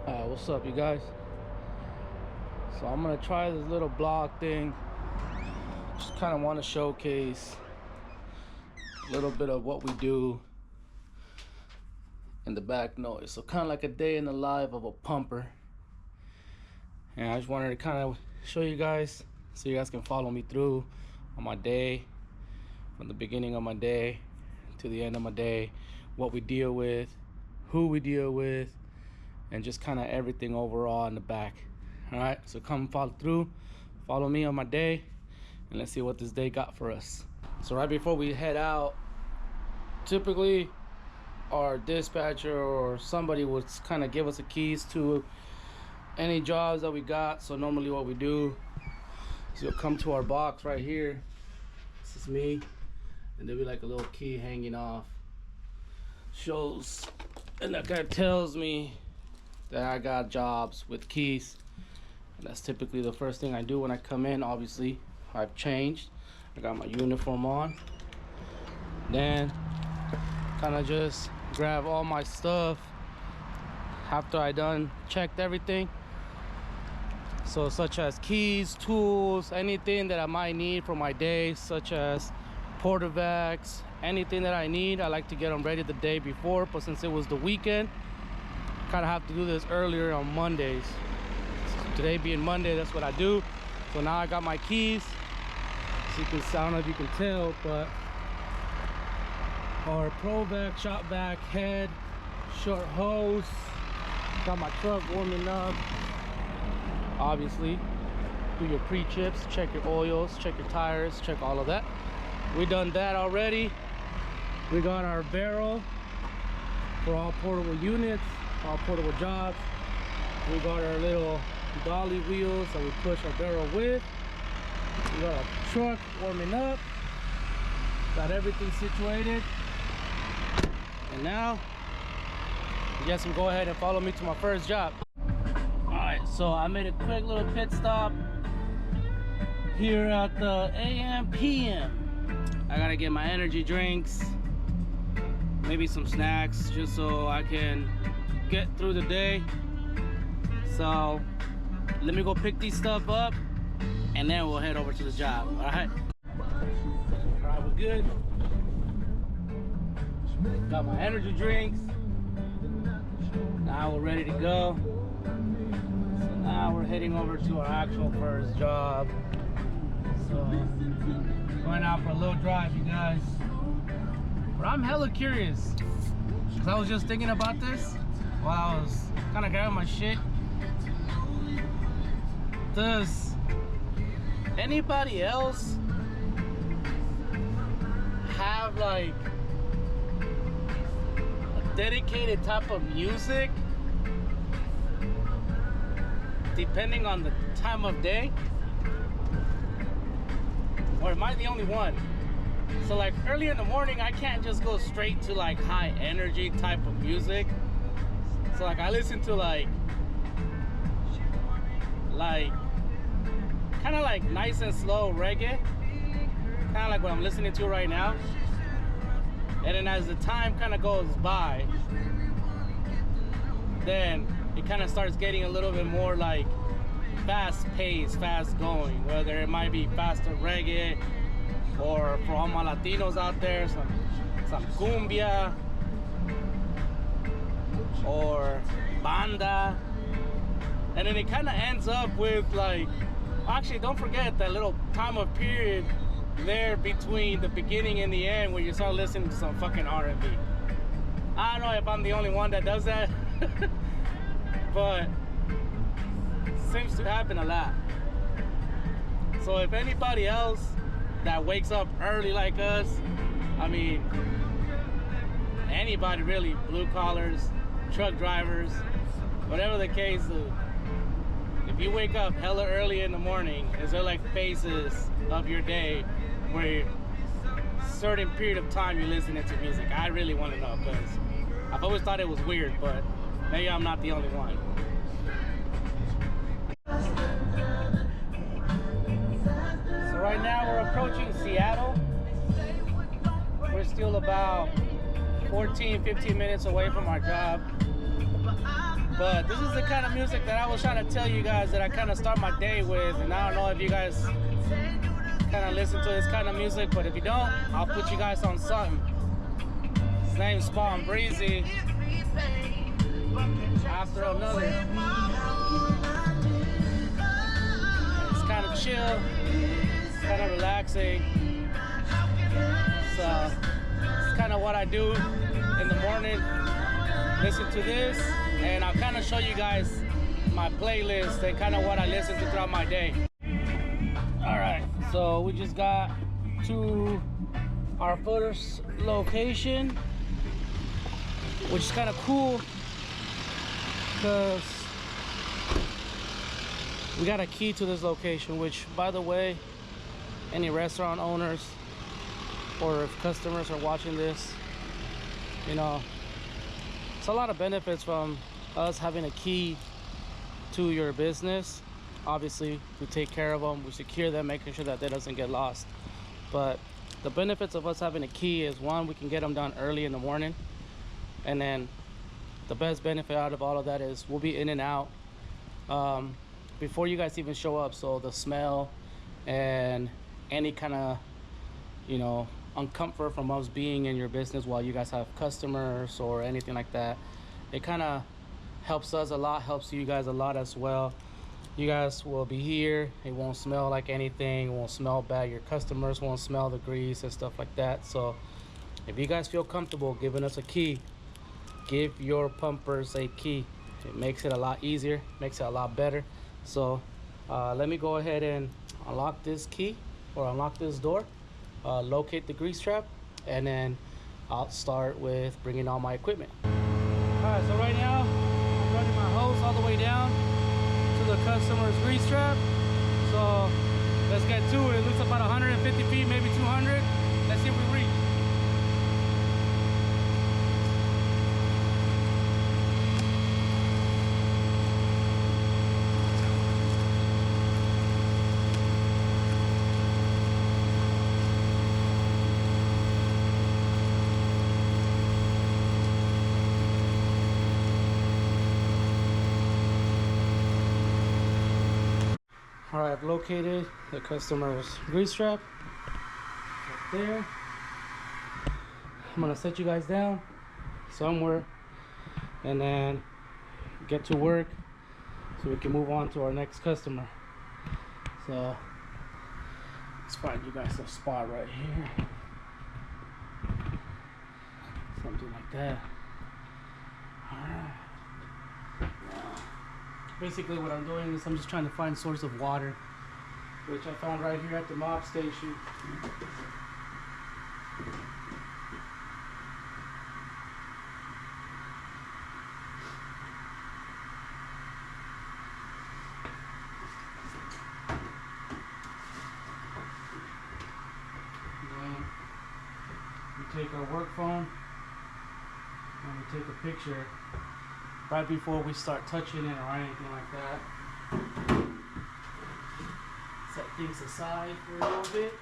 What's up, you guys? So I'm gonna try this little blog thing. Just kind of want to showcase a little bit of what we do in the back noise. So kind of like a day in the life of a pumper. And I just wanted to kind of show you guys so you guys can follow me through on my day, from the beginning of my day to the end of my day, what we deal with, who we deal with, and just kind of everything overall in the back. All right, so come follow me on my day, and let's see what this day got for us. So right before we head out, typically our dispatcher or somebody would kind of give us the keys to any jobs that we got. So normally what we do is you'll come to our box right here. This is me, and there'll be like a little key hanging off. Shows, and that guy tells me that I got jobs with keys, and that's typically the first thing I do when I come in. Obviously I've changed, I got my uniform on, then kind of just grab all my stuff after I done checked everything, so such as keys, tools, anything that I might need for my day, such as portavacs, anything that I need. I like to get them ready the day before, but since it was the weekend, kind of have to do this earlier on Mondays. So today being Monday, that's what I do. So now I got my keys. So you can, I don't know if you can tell, but our pro vac, shop vac, head, short hose. Got my truck warming up. Obviously, do your pre-chips, check your oils, check your tires, check all of that. We done that already. We got our barrel for all portable units, all portable jobs. We got our little dolly wheels that we push our barrel with. We got our truck warming up. Got everything situated. And now, I guess we'll go ahead and follow me to my first job. Alright, so I made a quick little pit stop here at the AM PM. I gotta get my energy drinks, maybe some snacks, just so I can get through the day. So let me go pick these stuff up, and then we'll head over to the job. All right, we're good. Got my energy drinks. Now we're ready to go. So now we're heading over to our actual first job. So going out for a little drive, you guys. But I'm hella curious, because I was just thinking about this while I was kind of grabbing my shit. Does anybody else have like a dedicated type of music depending on the time of day? Or am I the only one? So like early in the morning, I can't just go straight to like high energy type of music. So like I listen to like kind of like nice and slow reggae, kind of like what I'm listening to right now. And then as the time kind of goes by, then it kind of starts getting a little bit more like fast paced, fast going, whether it might be faster reggae, or for all my Latinos out there, some cumbia or banda. And then it kind of ends up with like, actually don't forget that little time of period there between the beginning and the end where you start listening to some fucking R&B. I don't know if I'm the only one that does that, but seems to happen a lot. So if anybody else that wakes up early like us, I mean anybody really, blue collars, truck drivers, whatever the case, if you wake up hella early in the morning, is there like phases of your day where certain period of time you're listening to music? I really want to know, because I've always thought it was weird, but maybe I'm not the only one. So right now we're approaching Seattle. We're still about 14-15 minutes away from our job. But this is the kind of music that I was trying to tell you guys that I kind of start my day with. And I don't know if you guys kind of listen to this kind of music, but if you don't, I'll put you guys on something. His name's Spawn Breezy. After another. It's kind of chill, kind of relaxing. So it's kind of what I do in the morning. Listen to this, and I'll kind of show you guys my playlist and kind of what I listen to throughout my day. All right, so we just got to our first location, which is kind of cool because we got a key to this location, which, by the way, any restaurant owners or if customers are watching this, you know, it's a lot of benefits from us having a key to your business. Obviously, we take care of them, we secure them, making sure that they doesn't get lost. But the benefits of us having a key is, one, we can get them done early in the morning, and then the best benefit out of all of that is we'll be in and out before you guys even show up. So the smell and any kind of, you know, uncomfort from us being in your business while you guys have customers or anything like that, it kind of helps us a lot, helps you guys a lot as well. You guys will be here, it won't smell like anything, it won't smell bad, your customers won't smell the grease and stuff like that. So if you guys feel comfortable giving us a key, give your pumpers a key. It makes it a lot easier, makes it a lot better. So let me go ahead and unlock this key, or unlock this door, locate the grease trap, and then I'll start with bringing all my equipment. All right, so right now I'm running my hose all the way down to the customer's grease trap. So let's get to it. It looks about 150 feet, maybe 200. Let's see if we reach. All right, I've located the customer's grease trap right there. I'm gonna set you guys down somewhere and then get to work so we can move on to our next customer. So let's find you guys a spot right here, something like that. All right. Basically what I'm doing is I'm just trying to find a source of water, which I found right here at the mob station. Then we take our work phone and we take a picture right before we start touching it or anything like that. Set things aside for a little bit.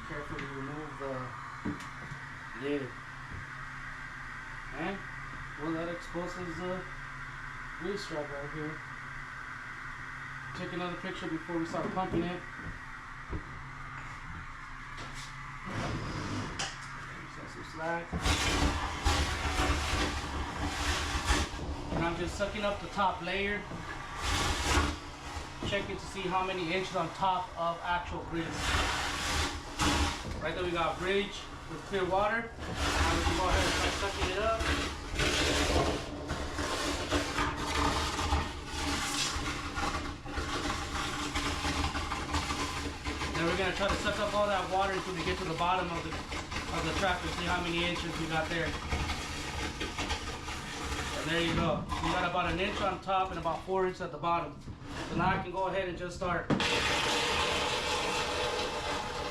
Carefully remove the lid, and well, that exposes the grease trap right here. Take another picture before we start pumping it. Set some slack, and I'm just sucking up the top layer, checking to see how many inches on top of actual grease. Right there we got a bridge with clear water. Now we can go ahead and start sucking it up. Then we're gonna try to suck up all that water until we get to the bottom of the trap and see how many inches we got there. There you go. You got about an inch on top and about 4 inches at the bottom. So now I can go ahead and just start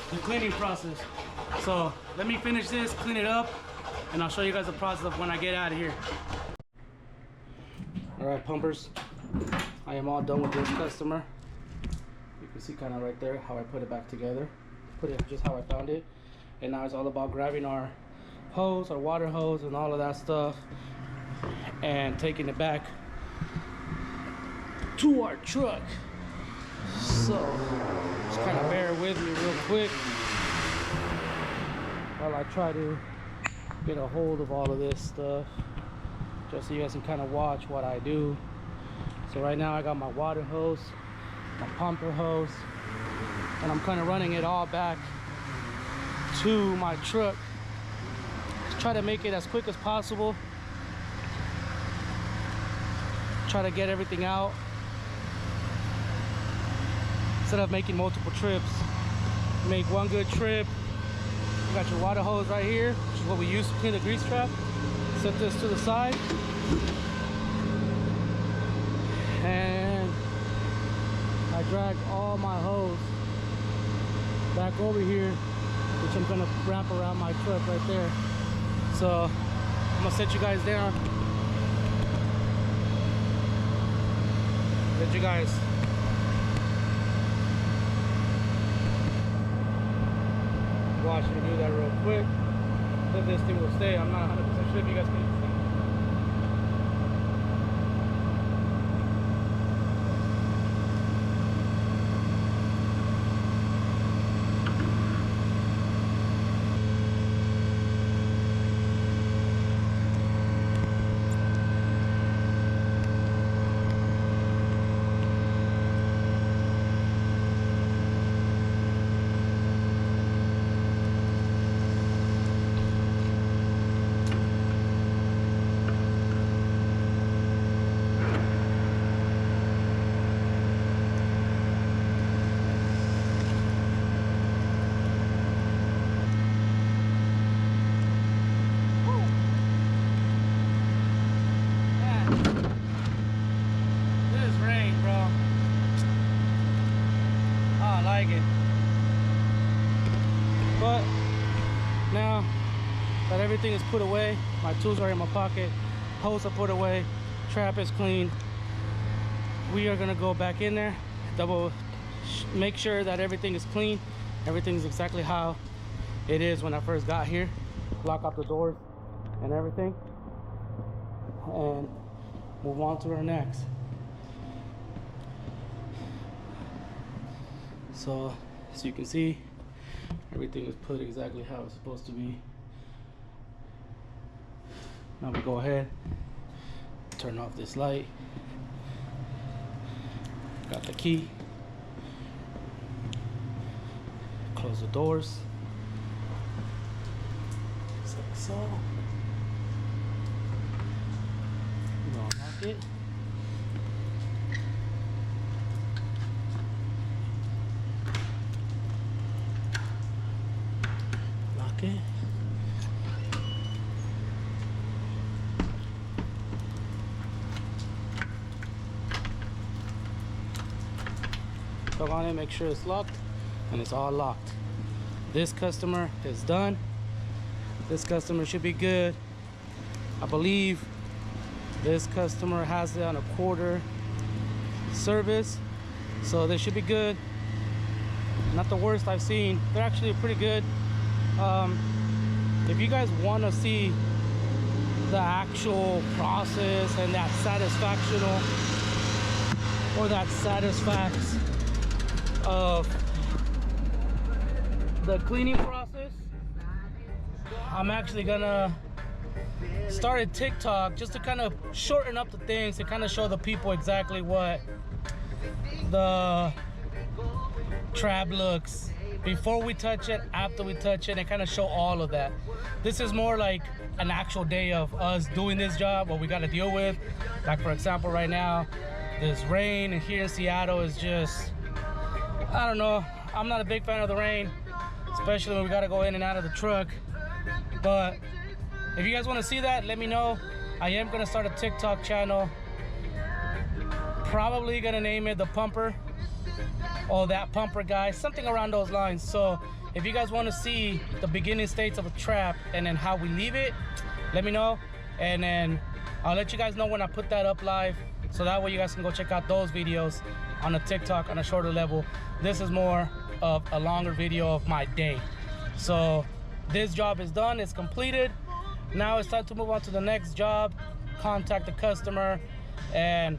the cleaning process. So let me finish this, clean it up, and I'll show you guys the process of when I get out of here. All right, pumpers, I am all done with this customer. You can see kind of right there how I put it back together. Put it just how I found it. And now it's all about grabbing our hose, our water hose, and all of that stuff, and taking it back to our truck. So just kind of bear with me real quick while I try to get a hold of all of this stuff, just so you guys can kind of watch what I do. So right now I got my water hose, my pumper hose, and I'm kind of running it all back to my truck. Just try to make it as quick as possible. Try to get everything out instead of making multiple trips. Make one good trip. You got your water hose right here, which is what we use to clean the grease trap. Set this to the side, and I drag all my hose back over here, which I'm gonna wrap around my truck right there. So I'm gonna set you guys down. Let you guys watch me do that real quick. If this thing will stay, I'm not 100% sure if you guys can see. But now that everything is put away, my tools are in my pocket, hose are put away, trap is clean, we are gonna go back in there, make sure that everything is clean, everything's exactly how it is when I first got here, lock up the doors and everything, and move on to our next. So as you can see, everything is put exactly how it's supposed to be. Now we go ahead, turn off this light. Got the key. Close the doors. Just like so. We're gonna lock it. Okay. Plug on it, make sure it's locked, and it's all locked. This customer is done. This customer should be good. I believe this customer has it on a quarter service, so they should be good. Not the worst I've seen. They're actually pretty good. If you guys want to see the actual process and that satisfactional or that satisfaction of the cleaning process, I'm actually gonna start a TikTok just to kind of shorten up the things, to kind of show the people exactly what the trap looks before we touch it, after we touch it, and kind of show all of that. This is more like an actual day of us doing this job, what we got to deal with. Like for example, right now, this rain here in Seattle is just, I don't know, I'm not a big fan of the rain, especially when we got to go in and out of the truck. But if you guys want to see that, let me know. I am gonna start a TikTok channel. Probably gonna name it The Pumper, or That Pumper Guy, something around those lines. So if you guys want to see the beginning states of a trap and then how we leave it, let me know, and then I'll let you guys know when I put that up live, so that way you guys can go check out those videos on a TikTok on a shorter level. This is more of a longer video of my day. So this job is done, it's completed. Now it's time to move on to the next job, contact the customer, and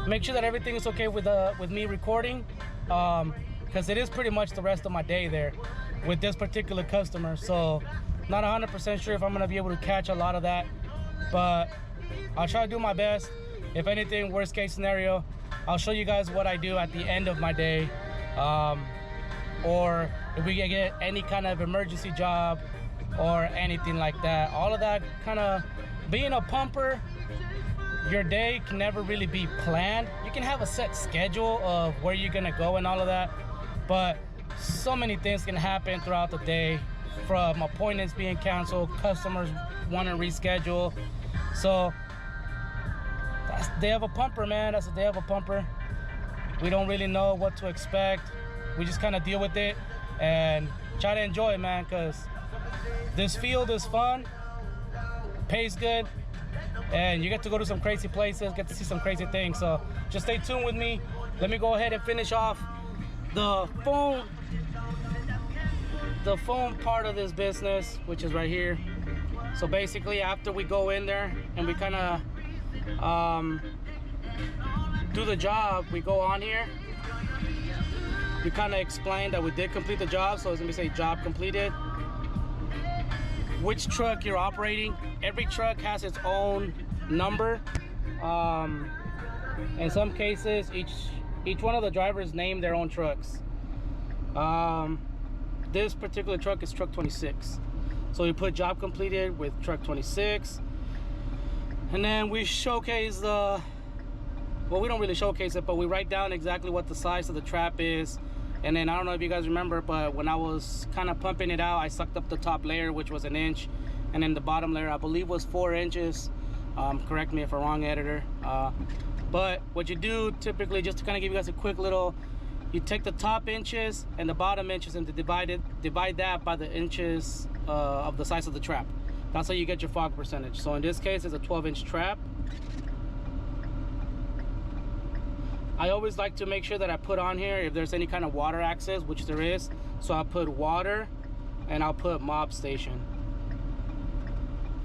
make sure that everything is okay with me recording, because it is pretty much the rest of my day there with this particular customer. So not 100% sure if I'm gonna be able to catch a lot of that, but I'll try to do my best. If anything, worst case scenario, I'll show you guys what I do at the end of my day, or if we get any kind of emergency job or anything like that. All of that kind of, being a pumper, your day can never really be planned. You can have a set schedule of where you're gonna go and all of that, but so many things can happen throughout the day, from appointments being canceled, customers want to reschedule. So that's the day of a pumper, man. That's the day of a pumper. We don't really know what to expect. We just kind of deal with it and try to enjoy it, man, because this field is fun, pays good, and you get to go to some crazy places, get to see some crazy things. So just stay tuned with me. Let me go ahead and finish off the phone part of this business, which is right here. So basically, after we go in there and we kind of do the job, we go on here, we kind of explain that we did complete the job. So it's gonna say job completed, which truck you're operating. Every truck has its own number. In some cases, each one of the drivers name their own trucks. This particular truck is truck 26. So we put job completed with truck 26. And then we showcase well, we don't really showcase it, but we write down exactly what the size of the trap is. And then I don't know if you guys remember, but when I was kind of pumping it out, I sucked up the top layer, which was 1 inch. And then the bottom layer, I believe, was 4 inches. Correct me if I'm wrong, editor. But what you do typically, just to kind of give you guys a quick little, you take the top inches and the bottom inches and divide that by the inches of the size of the trap. That's how you get your fog percentage. So in this case, it's a 12-inch trap. I always like to make sure that I put on here if there's any kind of water access, which there is. So I'll put water and I'll put mob station.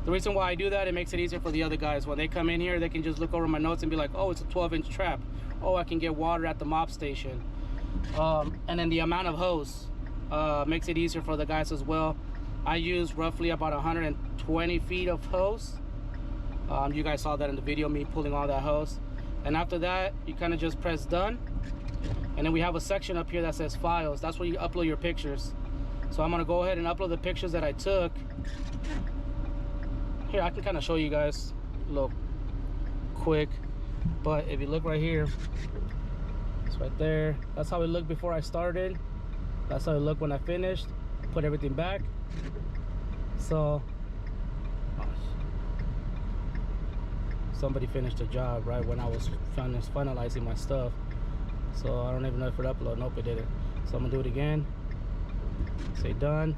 The reason why I do that, it makes it easier for the other guys. When they come in here, they can just look over my notes and be like, oh, it's a 12-inch trap. Oh, I can get water at the mob station. And then the amount of hose makes it easier for the guys as well. I use roughly about 120 feet of hose. You guys saw that in the video, me pulling all that hose. And after that, you kind of just press done. And then we have a section up here that says files. That's where you upload your pictures. So I'm gonna go ahead and upload the pictures that I took. Here, I can kind of show you guys a little quick. But if you look right here, it's right there. That's how it looked before I started. That's how it looked when I finished. Put everything back. So somebody finished the job right when I was finalizing my stuff. So I don't even know if it upload. Nope, it didn't. So I'm gonna do it again. Say done.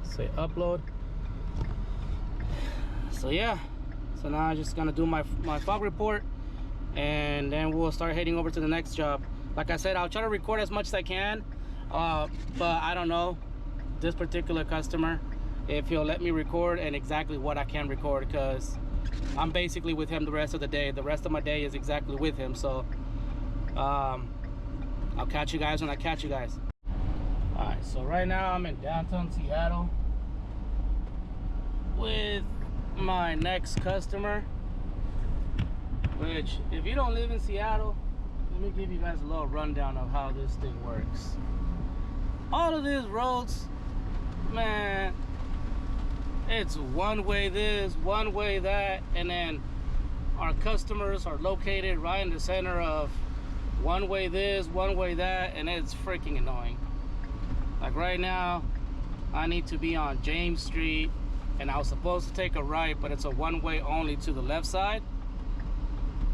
Say upload. So yeah. So now I'm just gonna do my fog report, and then we'll start heading over to the next job. Like I said, I'll try to record as much as I can, but I don't know this particular customer if he'll let me record and exactly what I can record, because I'm basically with him the rest of the day. The rest of my day is exactly with him. So I'll catch you guys when I catch you guys. All right, so right now I'm in downtown Seattle with my next customer, which, if you don't live in Seattle, let me give you guys a little rundown of how this thing works. All of these roads, man, it's one way this, one way that, and then our customers are located right in the center of one way this, one way that, and it's freaking annoying. Like right now, I need to be on James Street and I was supposed to take a right, but it's a one-way only to the left side.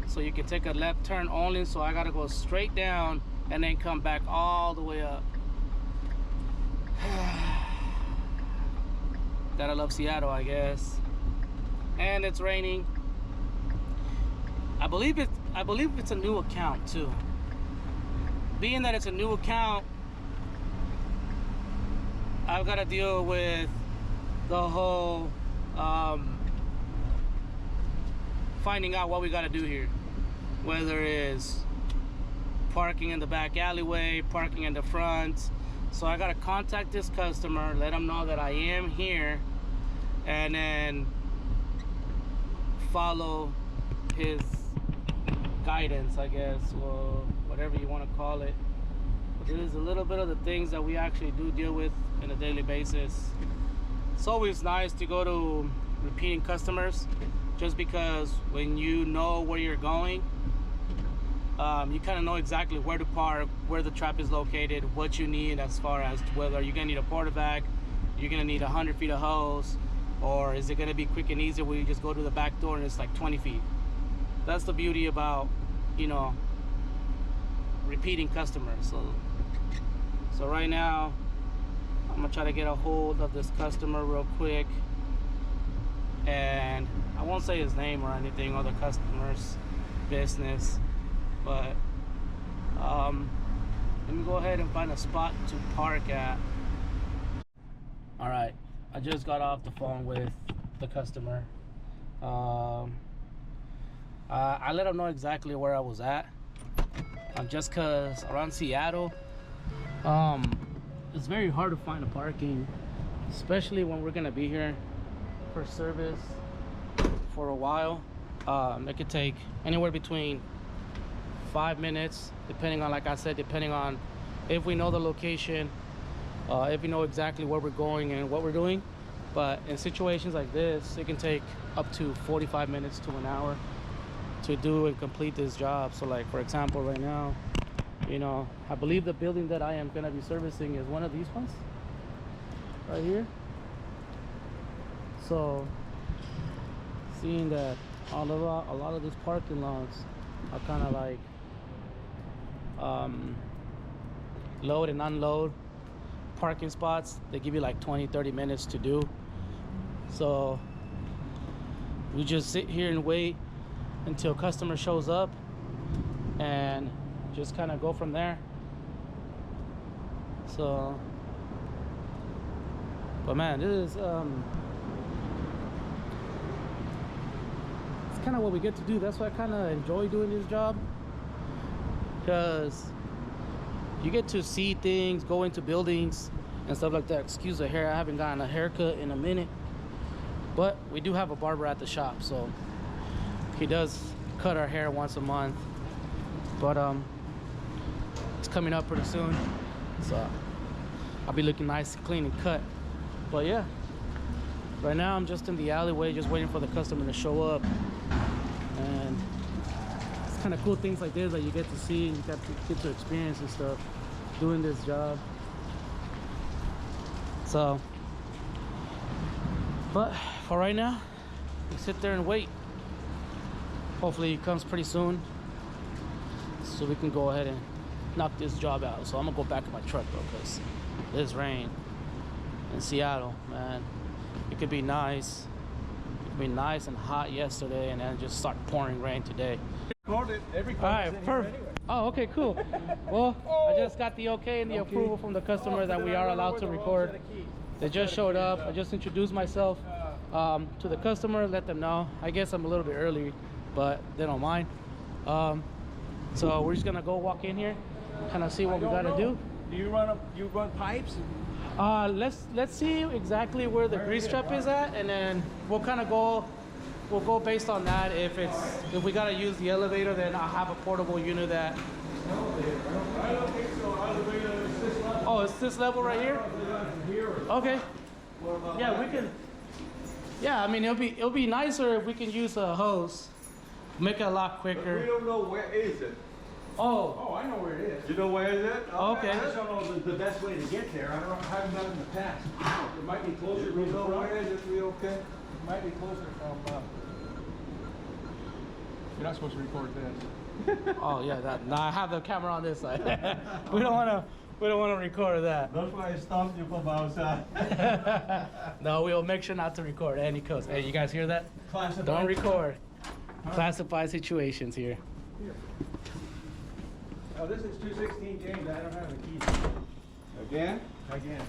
So you can take a left turn only, so I gotta go straight down and then come back all the way up. Gotta love Seattle, I guess. And it's raining. I believe it's a new account too. Being that it's a new account, I've got to deal with the whole finding out what we got to do here, whether it's parking in the back alleyway, parking in the front. So I got to contact this customer, let them know that I am here, and then follow his guidance, I guess, or whatever you want to call it. But there's a little bit of the things that we actually do deal with on a daily basis. It's always nice to go to repeating customers, just because when you know where you're going, you kind of know exactly where to park, where the trap is located, what you need, as far as whether you're gonna need a porta vac, you're gonna need 100 feet of hose, or is it gonna be quick and easy where you just go to the back door and it's like 20 feet. That's the beauty about, you know, repeating customers. So right now I'm gonna try to get a hold of this customer real quick, and I won't say his name or anything, or the customer's business, but let me go ahead and find a spot to park at. All right, I just got off the phone with the customer. I let him know exactly where I was at, just cause around Seattle, it's very hard to find a parking, especially when we're gonna be here for service for a while. It could take anywhere between 5 minutes, depending on, like I said, depending on if we know the location, if we know exactly where we're going and what we're doing. But in situations like this, it can take up to 45 minutes to an hour to do and complete this job. So like, for example, right now, you know, I believe the building that I am gonna be servicing is one of these ones right here. So seeing that a lot of these parking lots are kind of like load and unload parking spots. They give you like 20-30 minutes to do. So we just sit here and wait until customer shows up and just kind of go from there. So, but man, this is it's kind of what we get to do. That's why I kind of enjoy doing this job, because you get to see things, go into buildings and stuff like that. Excuse the hair, I haven't gotten a haircut in a minute, but we do have a barber at the shop, so he does cut our hair once a month. But it's coming up pretty soon, so I'll be looking nice and clean and cut. But yeah, right now I'm just in the alleyway, just waiting for the customer to show up. And it's kind of cool things like this that you get to see and you get to experience and stuff doing this job. So, but for right now, we sit there and wait. Hopefully he comes pretty soon, so we can go ahead and knock this job out. So I'm gonna go back in my truck though, because this rain in Seattle, man, it could be nice. It could be nice and hot yesterday, and then just start pouring rain today. All right, perfect. Anyway. Oh, okay, cool. Well, I just got the okay and the approval from the customer that we are allowed to record. They just showed up. I just introduced myself to the customer, let them know. I guess I'm a little bit early, but they don't mind. So we're just gonna go walk in here, kind of see what we gotta do. Do you run pipes? Let's see exactly where the grease trap is at, and then we'll kind of go. We'll go based on that. If we gotta use the elevator, then I'll have a portable unit that. Oh, it's this level right here. Okay. Yeah, we can. Yeah, I mean it'll be nicer if we can use a hose. Make it a lot quicker. We don't know where is it. Oh. Oh, I know where it is. You know where is it? Okay. I just don't know the best way to get there. I don't know. I haven't done it in the past. It might be closer. You know where is it? We okay? It might be closer from. You're not supposed to record this. Oh yeah, that. Nah, I have the camera on this side. we don't want to record that. That's why I stopped you from outside. No, we'll make sure not to record any codes. Hey, you guys hear that? Classified. Don't record. Classified situations here. Oh, this is 216 James. I don't have the key. Again? Again.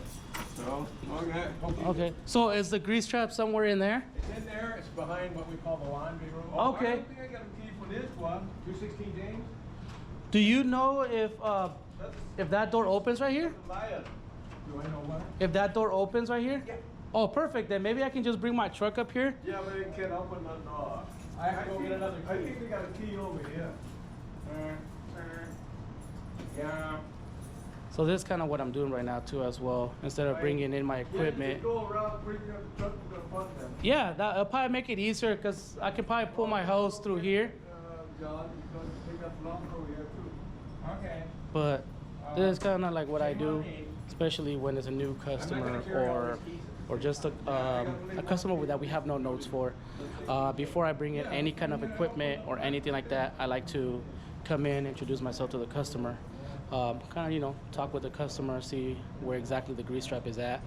So, okay. Okay. So is the grease trap somewhere in there? It's in there. It's behind what we call the laundry room. Oh, Okay. I don't think I got a key for this one. 216 James. Do you know if that door opens right here? Liar. Do I know what? If that door opens right here? Yeah. Oh, perfect. Then maybe I can just bring my truck up here. Yeah, but it can't open the door. I have to go get another I key. think we got a key over here. Yeah. So this is kind of what I'm doing right now too as well. Instead of bringing in my equipment. Yeah, you can go around, bring your truck to the front then. Yeah, that'll probably make it easier because I can probably pull my hose through here. John, you can take that long over here too. Okay. But this is kind of like what I do, especially when it's a new customer or just a customer that we have no notes for. Before I bring in any kind of equipment or anything like that, I like to come in, introduce myself to the customer, kind of, you know, talk with the customer, see where exactly the grease trap is at,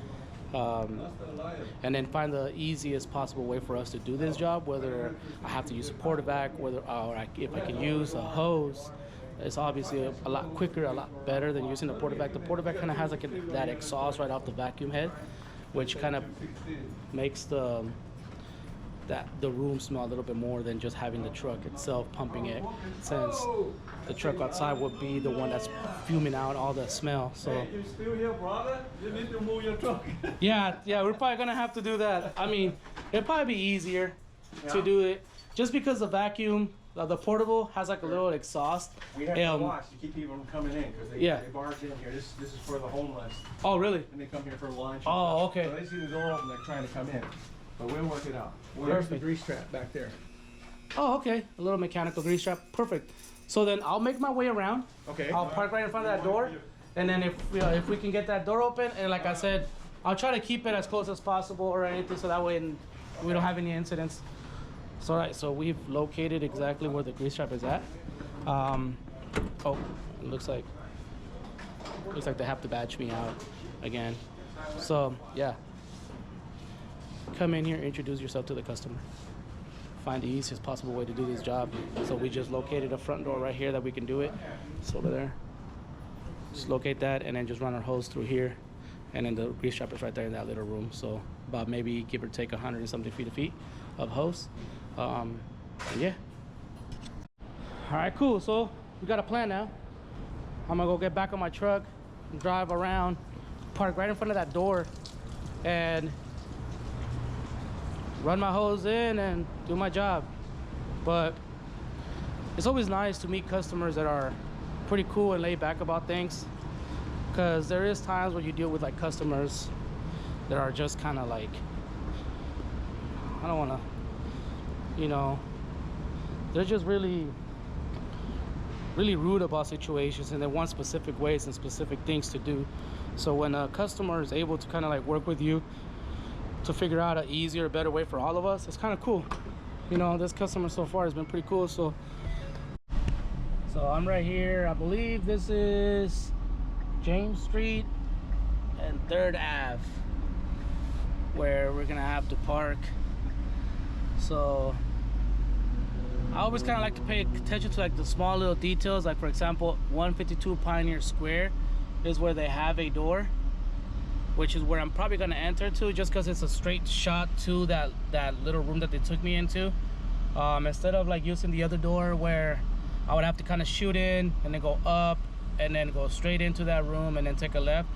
and then find the easiest possible way for us to do this job, whether I have to use a porta-vac, if I can use a hose. It's obviously a lot quicker, a lot better than using the porta-vac. The porta-vac kind of has like that exhaust right off the vacuum head, which kind of makes the room smell a little bit more than just having the truck itself pumping it, since the truck outside would be the one that's fuming out all the smell. So Hey, you still here, brother? You need to move your truck. yeah, we're probably gonna have to do that. I mean, it'd probably be easier to do it just because the vacuum, the portable has like a little exhaust. We have to watch to keep people from coming in because they barge in here. This is for the homeless, Oh, really? and they come here for lunch. and Oh, stuff. okay. So they see the door open, they're trying to come in, but we'll work it out. There's the Perfect. grease trap back there. Oh, okay. A little mechanical grease trap. Perfect. So then I'll make my way around. Okay. I'll park right in front of that door, and then if we can get that door open, and like I said, I'll try to keep it as close as possible or anything, so that way we don't have any incidents. So all right, so we've located exactly where the grease trap is at. Oh, it looks like they have to badge me out again. So yeah, come in here, introduce yourself to the customer. Find the easiest possible way to do this job. So we just located a front door right here that we can do it. It's over there. Just locate that and then just run our hose through here. And then the grease trap is right there in that little room. So about maybe give or take 100 and something feet of hose. And yeah. All right, cool. So we got a plan now. I'm gonna go get back on my truck, drive around, park right in front of that door, and run my hose in and do my job. But it's always nice to meet customers that are pretty cool and laid back about things, because there is times where you deal with like customers that are just kind of like, I don't want to, you know, they're just really rude about situations, and they want specific ways and specific things to do. So when a customer is able to kind of like work with you to figure out an easier, better way for all of us, it's kind of cool. You know, this customer so far has been pretty cool. So I'm right here. I believe this is James Street and 3rd Ave, where we're gonna have to park. So I always kind of like to pay attention to like the small little details. Like for example, 152 Pioneer Square is where they have a door, which is where I'm probably gonna enter to, just because it's a straight shot to that little room that they took me into. Instead of like using the other door where I would have to kind of shoot in and then go up and then go straight into that room and then take a left.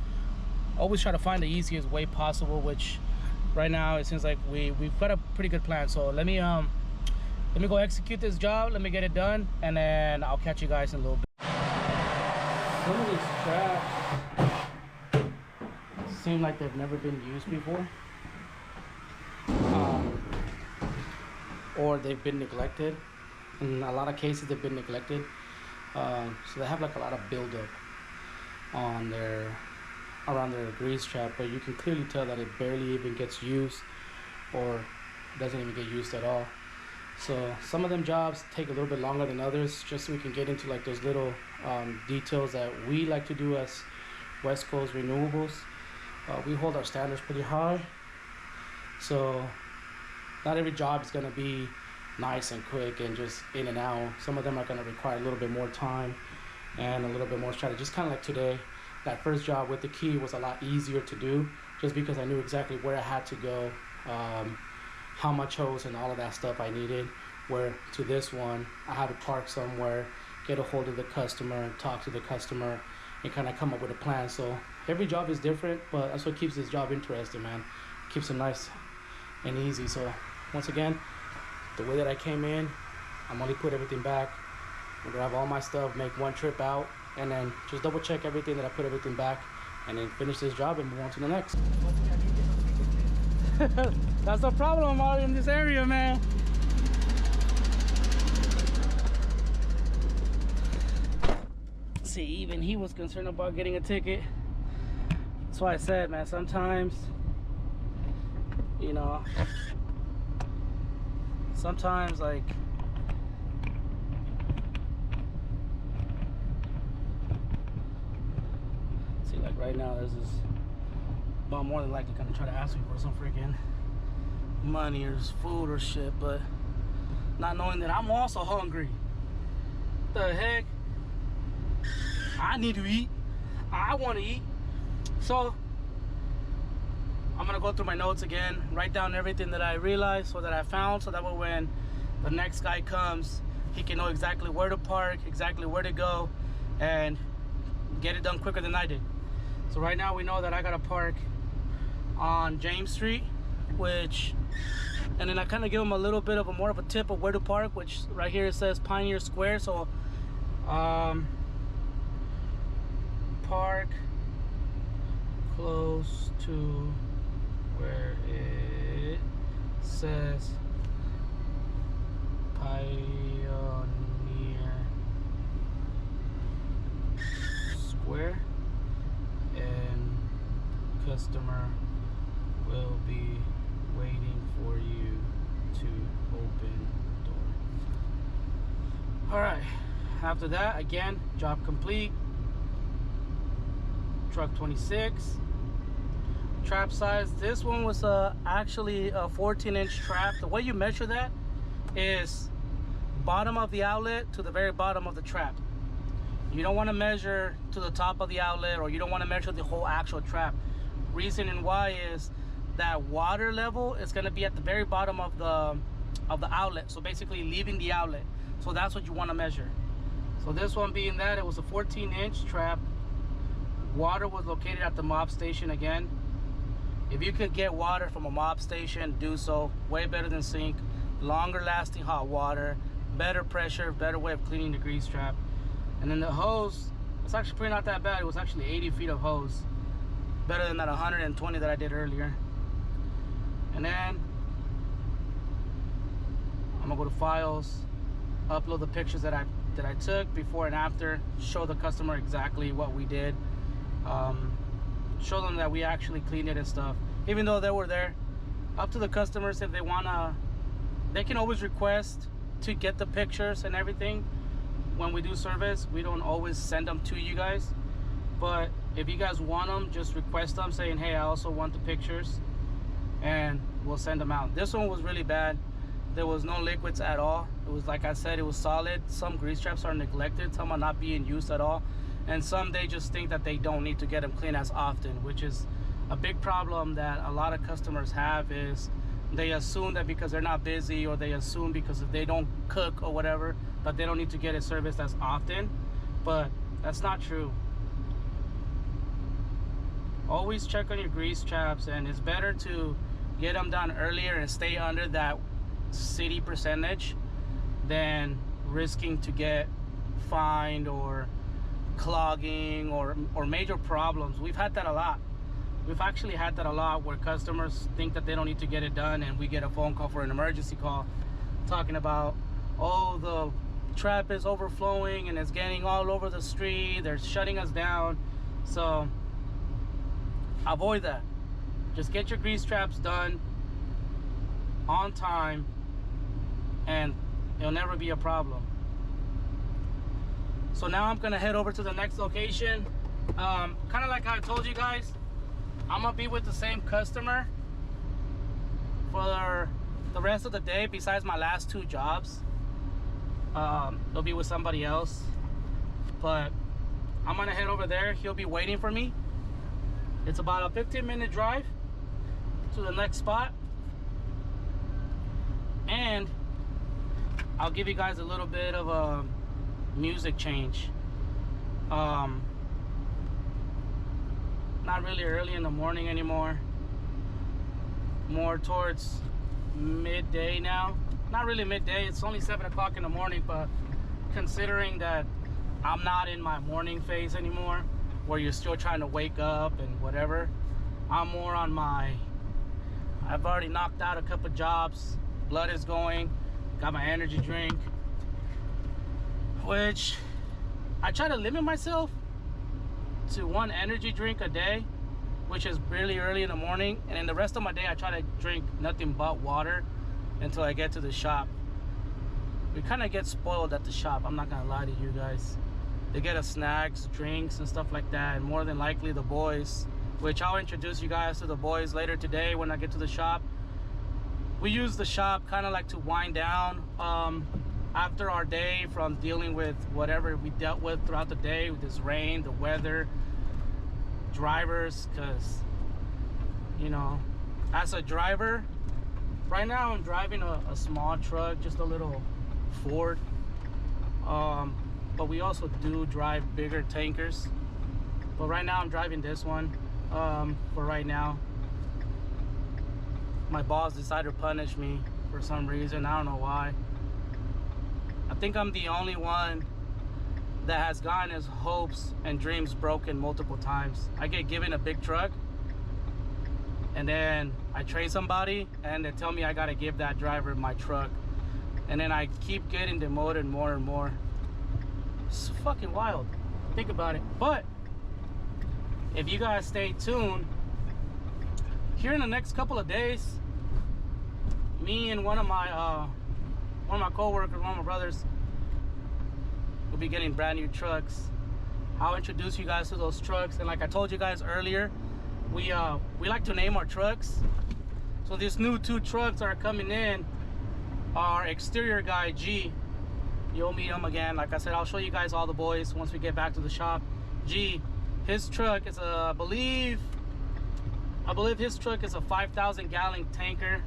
Always try to find the easiest way possible, which right now it seems like we've got a pretty good plan. So let me go execute this job, let me get it done, and then I'll catch you guys in a little bit. Some of these traps seem like they've never been used before, or they've been neglected. In a lot of cases they've been neglected. So they have like a lot of buildup on their around their grease trap, but you can clearly tell that it barely even gets used or doesn't even get used at all. So some of them jobs take a little bit longer than others, just so we can get into like those little details that we like to do as West Coast renewables. We hold our standards pretty high, so not every job is going to be nice and quick and just in and out. Some of them are going to require a little bit more time and a little bit more strategy. Just kind of like today, that first job with the key was a lot easier to do, just because I knew exactly where I had to go, how much hose and all of that stuff I needed. Where to this one, I had to park somewhere, get a hold of the customer, talk to the customer, and kind of come up with a plan. So every job is different, but that's what keeps this job interesting, man. Keeps it nice and easy. So once again, the way that I came in, I'm only put everything back. I'm gonna grab all my stuff, make one trip out, and then just double check everything that I put everything back, and then finish this job and move on to the next. That's the problem out in this area, man. See, even he was concerned about getting a ticket. That's why I said, man, sometimes, you know, sometimes like, see, like right now there's this bum more than likely gonna try to ask me for some freaking money or food or shit, but not knowing that I'm also hungry. What the heck? I need to eat. I want to eat. So I'm gonna go through my notes again, write down everything that I realized or that I found, so that way when the next guy comes, he can know exactly where to park, exactly where to go, and get it done quicker than I did. So right now we know that I gotta park on James Street, and then I kind of give them a little bit of more of a tip of where to park, which right here it says Pioneer Square. So park close to where it says Pioneer Square, and customer will be waiting for you to open door. All right, after that, again, job complete. Truck 26. Trap size, this one was actually a 14-inch trap. The way you measure that is bottom of the outlet to the very bottom of the trap. You don't want to measure to the top of the outlet, or you don't want to measure the whole actual trap. Reason and why is that water level is going to be at the very bottom of the outlet, so basically leaving the outlet. So that's what you want to measure. So this one being that it was a 14-inch trap, water was located at the mob station. Again, if you could get water from a mob station, do so. Way better than sink. Longer lasting hot water, better pressure, better way of cleaning the grease trap. And then the hose, it's actually pretty not that bad. It was actually 80 feet of hose, better than that 120 that I did earlier. And then I'm gonna go to files, upload the pictures that I took before and after, show the customer exactly what we did, show them that we actually cleaned it and stuff. Even though they were there, up to the customers. If they wanna, they can always request to get the pictures and everything. When we do service, we don't always send them to you guys, but if you guys want them, just request them saying, hey, I also want the pictures, and we'll send them out. This one was really bad. There was no liquids at all. It was, like I said, it was solid. Some grease traps are neglected, some are not being used at all, and some they just think that they don't need to get them cleaned as often, which is a big problem that a lot of customers have. Is they assume that because they're not busy, or they assume because if they don't cook or whatever, that they don't need to get it serviced as often. But that's not true. Always check on your grease traps, and it's better to get them done earlier and stay under that city percentage than risking to get fined or clogging or major problems. We've had that a lot. We've actually had that a lot, where customers think that they don't need to get it done, and we get a phone call for an emergency call talking about, oh, the trap is overflowing and it's getting all over the street. They're shutting us down. So avoid that. Just get your grease traps done on time and it'll never be a problem. So now I'm gonna head over to the next location. Kind of like how I told you guys, I'm gonna be with the same customer for the rest of the day besides my last 2 jobs. They'll be with somebody else, but I'm gonna head over there. He'll be waiting for me. It's about a 15-minute drive to the next spot, and I'll give you guys a little bit of a music change. Not really early in the morning anymore, more towards midday now. Not really midday, it's only 7 o'clock in the morning, but considering that I'm not in my morning phase anymore, where you're still trying to wake up and whatever, I'm more on my, I've already knocked out a couple jobs, blood is going, got my energy drink, which I try to limit myself to 1 energy drink a day, which is really early in the morning, and then the rest of my day I try to drink nothing but water until I get to the shop. We kind of get spoiled at the shop, I'm not gonna lie to you guys. They get us snacks, drinks, and stuff like that, and more than likely the boys, which I'll introduce you guys to the boys later today when I get to the shop. We use the shop kind of like to wind down after our day from dealing with whatever we dealt with throughout the day, with this rain, the weather, drivers, because, you know, as a driver, right now I'm driving a small truck, just a little Ford, but we also do drive bigger tankers, but right now I'm driving this one. For right now, my boss decided to punish me for some reason. I don't know why. I think I'm the only one that has gotten his hopes and dreams broken multiple times. I get given a big truck, and then I train somebody, and they tell me I gotta give that driver my truck, and then I keep getting demoted more and more. It's fucking wild. Think about it. But if you guys stay tuned, here in the next couple of days, me and one of my co-workers, one of my brothers, will be getting brand new trucks. I'll introduce you guys to those trucks, and like I told you guys earlier, we like to name our trucks. So these new 2 trucks are coming in. Our exterior guy G, you'll meet him again. Like I said, I'll show you guys all the boys once we get back to the shop. G, his truck is a, I believe his truck is a 5,000 gallon tanker,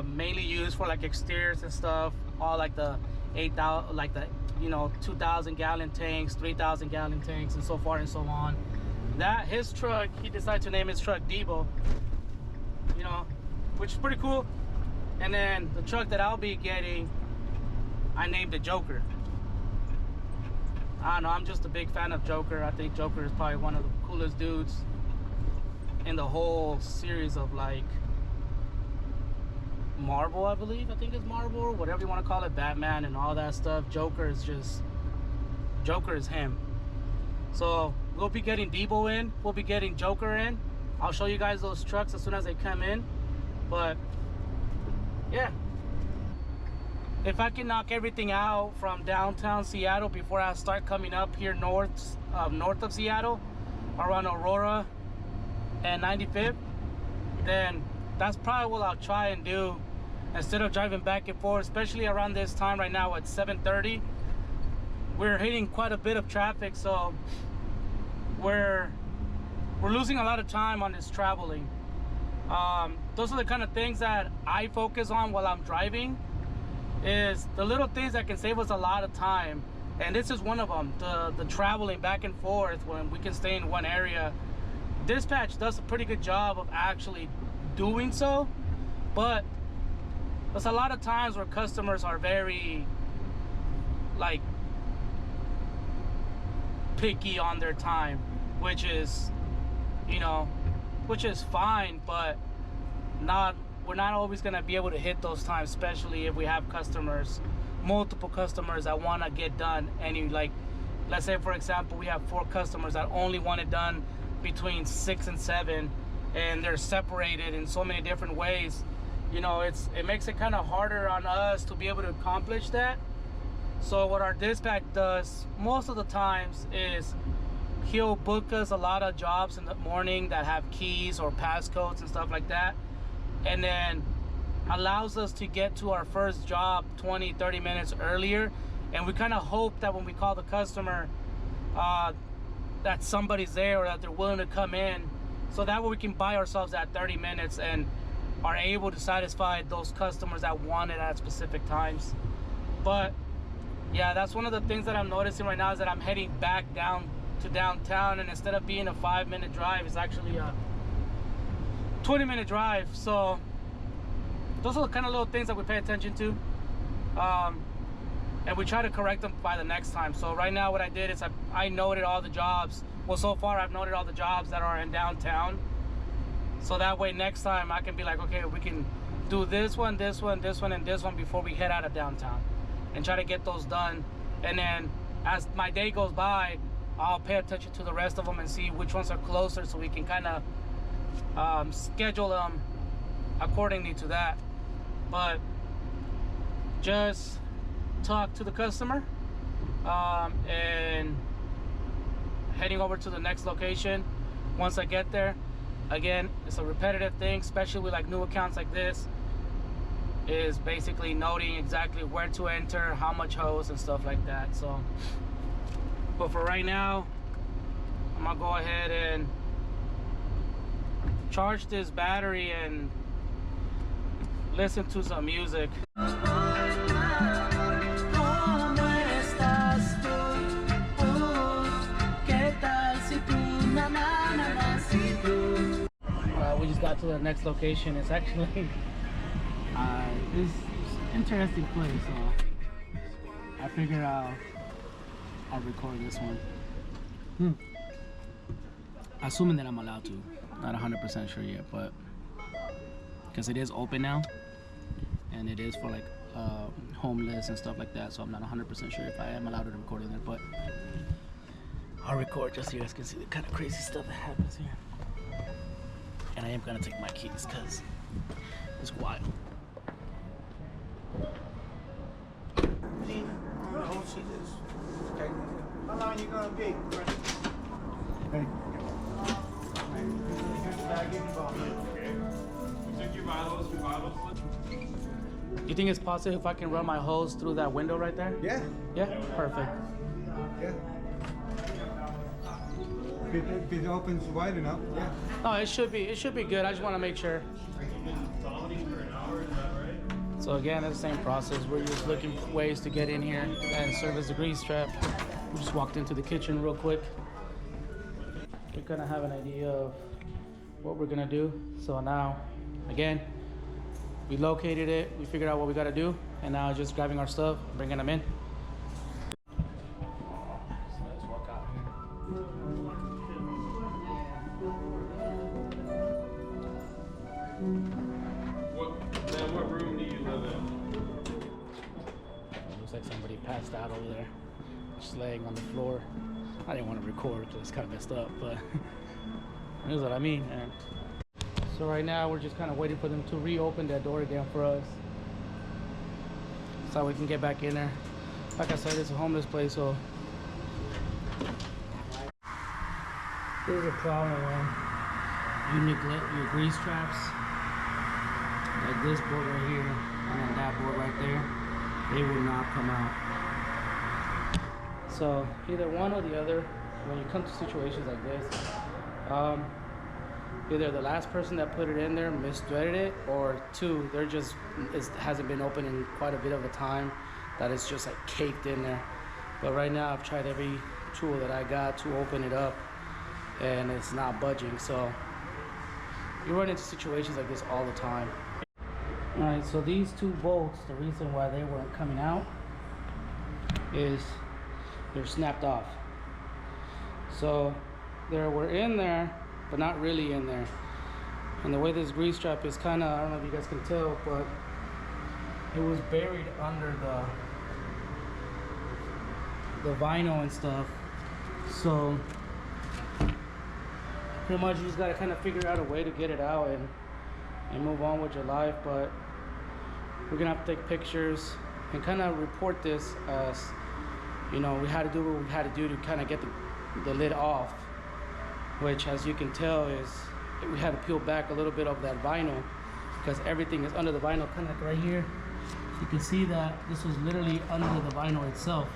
mainly used for like exteriors and stuff. All like the 8,000, like the, you know, 2,000 gallon tanks, 3,000 gallon tanks, and so far and so on. That his truck, he decided to name his truck Debo, you know, which is pretty cool. And then the truck that I'll be getting, I named it Joker. I don't know, I'm just a big fan of Joker. I think Joker is probably one of the coolest dudes in the whole series of like Marvel, I believe. I think it's Marvel, whatever you want to call it, Batman and all that stuff. Joker is him. So we'll be getting Debo in, we'll be getting Joker in. I'll show you guys those trucks as soon as they come in. But yeah, if I can knock everything out from downtown Seattle before I start coming up here north of Seattle, around Aurora and 95th, then that's probably what I'll try and do instead of driving back and forth, especially around this time right now at 7:30. We're hitting quite a bit of traffic, so we're losing a lot of time on this traveling. Those are the kind of things that I focus on while I'm driving, is the little things that can save us a lot of time, and this is one of them. The traveling back and forth when we can stay in one area. Dispatch does a pretty good job of actually doing so, but there's a lot of times where customers are very like picky on their time, which is, you know, which is fine, but we're not always gonna be able to hit those times, especially if we have customers multiple customers that want to get done. And like, let's say for example, we have 4 customers that only want it done between 6 and 7, and they're separated in so many different ways. You know, it makes it kind of harder on us to be able to accomplish that. So what our dispatch does most of the times is he'll book us a lot of jobs in the morning that have keys or passcodes and stuff like that, and then allows us to get to our first job 20-30 minutes earlier. And we kind of hope that when we call the customer that somebody's there or that they're willing to come in, so that way we can buy ourselves that 30 minutes and are able to satisfy those customers that want it at specific times. But yeah, that's one of the things that I'm noticing right now, is that I'm heading back down to downtown, and instead of being a 5-minute drive, it's actually a 20-minute drive. So those are the kind of little things that we pay attention to, and we try to correct them by the next time. So right now what I did is I noted all the jobs. Well, so far I've noted all the jobs that are in downtown, so that way next time I can be like, okay, we can do this one, this one, this one, and this one before we head out of downtown, and try to get those done. And then as my day goes by, I'll pay attention to the rest of them and see which ones are closer, so we can kind of schedule them accordingly to that. But just talk to the customer, and heading over to the next location. Once I get there, again, it's a repetitive thing, especially with like new accounts like this, is basically noting exactly where to enter, how much hose and stuff like that. So, but for right now, I'm gonna go ahead and charge this battery and listen to some music. We just got to the next location. It's actually this interesting place, so I figured I'll record this one. Assuming that I'm allowed to. Not 100% sure yet, but because it is open now, and it is for like homeless and stuff like that, so I'm not 100% sure if I am allowed to record in there, but I'll record just so you guys can see the kind of crazy stuff that happens here. And I am gonna take my keys because it's wild. How long you gonna be? Hey. You think it's possible if I can run my hose through that window right there? Yeah. Yeah? Perfect. Yeah. If it opens wide enough, yeah. No, it should be good. I just want to make sure. So again, it's the same process. We're just looking for ways to get in here and service the grease trap. We just walked into the kitchen real quick. We're gonna have an idea of what we're gonna do. So now, again, we located it, we figured out what we gotta do, and now just grabbing our stuff, bringing them in. So let's walk out here. What room do you live in? Looks like somebody passed out over there, just laying on the floor. I didn't want to record because it's kind of messed up, but that's what I mean, man. So right now we're just kind of waiting for them to reopen that door again for us, so we can get back in there. Like I said, it's a homeless place, so there's a problem when you neglect your grease traps, like this board right here and then that board right there. They will not come out. So either one or the other, when you come to situations like this, either the last person that put it in there misthreaded it, or two, they're just, it hasn't been open in quite a bit of a time, that it's just like caked in there. But right now I've tried every tool that I got to open it up, and it's not budging. So you run into situations like this all the time. All right, so these 2 bolts, the reason why they weren't coming out is they're snapped off. So they were in there, but not really in there. And the way this grease trap is kind of, I don't know if you guys can tell, but it was buried under the vinyl and stuff. So pretty much you just gotta kind of figure out a way to get it out and move on with your life. But we're gonna have to take pictures and kind of report this as, you know, we had to do what we had to do to kind of get the lid off, which, as you can tell, is we had to peel back a little bit of that vinyl because everything is under the vinyl, kind of like right here. You can see that this was literally under the vinyl itself,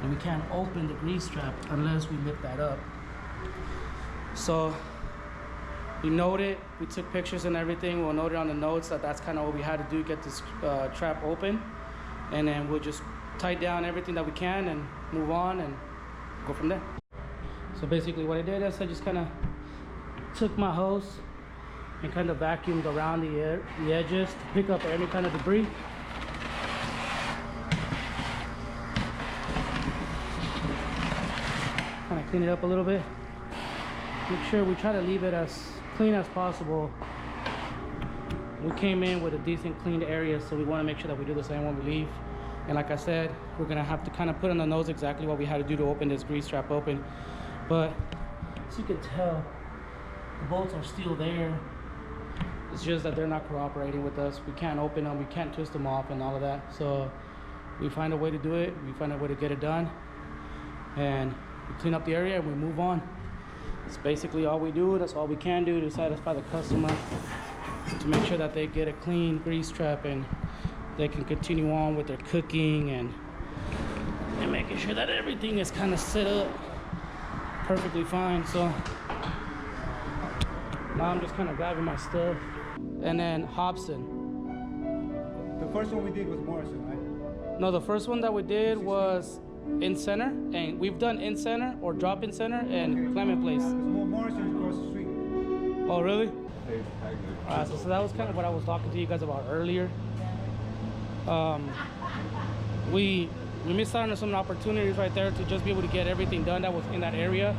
and we can't open the grease trap unless we lift that up. So we noted, we took pictures and everything. We'll note it on the notes that that's kind of what we had to do, get this trap open, and then we'll just tighten down everything that we can and move on and go from there. So basically what I did is I just kind of took my hose and kind of vacuumed around the edges to pick up any kind of debris. Kind of clean it up a little bit. Make sure we try to leave it as clean as possible. We came in with a decent cleaned area, so we want to make sure that we do the same when we leave. And like I said, we're gonna have to kind of put on the nose exactly what we had to do to open this grease trap open. But as you can tell, the bolts are still there. It's just that they're not cooperating with us. We can't open them, we can't twist them off and all of that. So we find a way to do it. We find a way to get it done. And we clean up the area and we move on. It's basically all we do. That's all we can do to satisfy the customer, to make sure that they get a clean grease trap and they can continue on with their cooking and making sure that everything is kind of set up perfectly fine. So now I'm just kind of grabbing my stuff. And then Hobson. The first one we did was Morrison, right? No, the first one that we did was in center, and we've done in center or drop in center and Clement Place. Morrison is across the street. Oh, really? Alright, so that was kind of what I was talking to you guys about earlier. We missed out on some opportunities right there to just be able to get everything done that was in that area.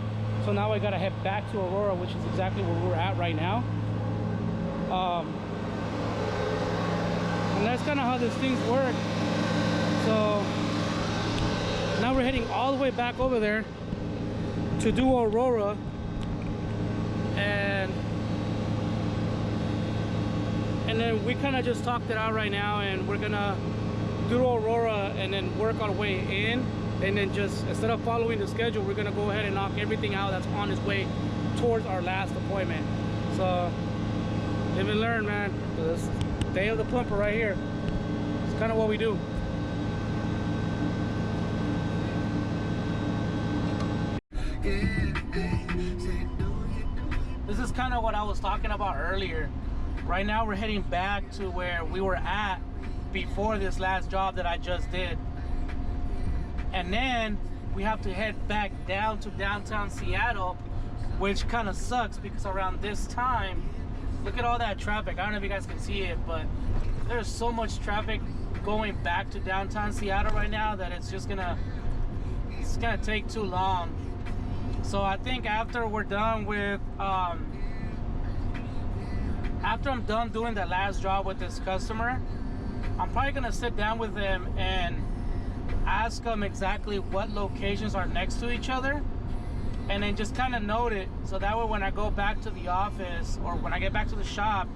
So now I gotta head back to Aurora, which is exactly where we're at right now. And that's kind of how these things work. So now we're heading all the way back over there to do Aurora, and then we kind of just talked it out right now, and we're gonna do Aurora and then work our way in, and then just, instead of following the schedule, we're gonna go ahead and knock everything out that's on its way towards our last appointment. So live and learn, man. This day of the pumper right here. It's kind of what we do. This is kind of what I was talking about earlier. Right now we're heading back to where we were at before this last job that I just did. And then we have to head back down to downtown Seattle, which kind of sucks because around this time, look at all that traffic. I don't know if you guys can see it, but there's so much traffic going back to downtown Seattle right now that it's gonna take too long. So I think after we're done with after I'm done doing the last job with this customer, I'm probably gonna sit down with them and ask them exactly what locations are next to each other, and then just kind of note it, so that way when I go back to the office or when I get back to the shop,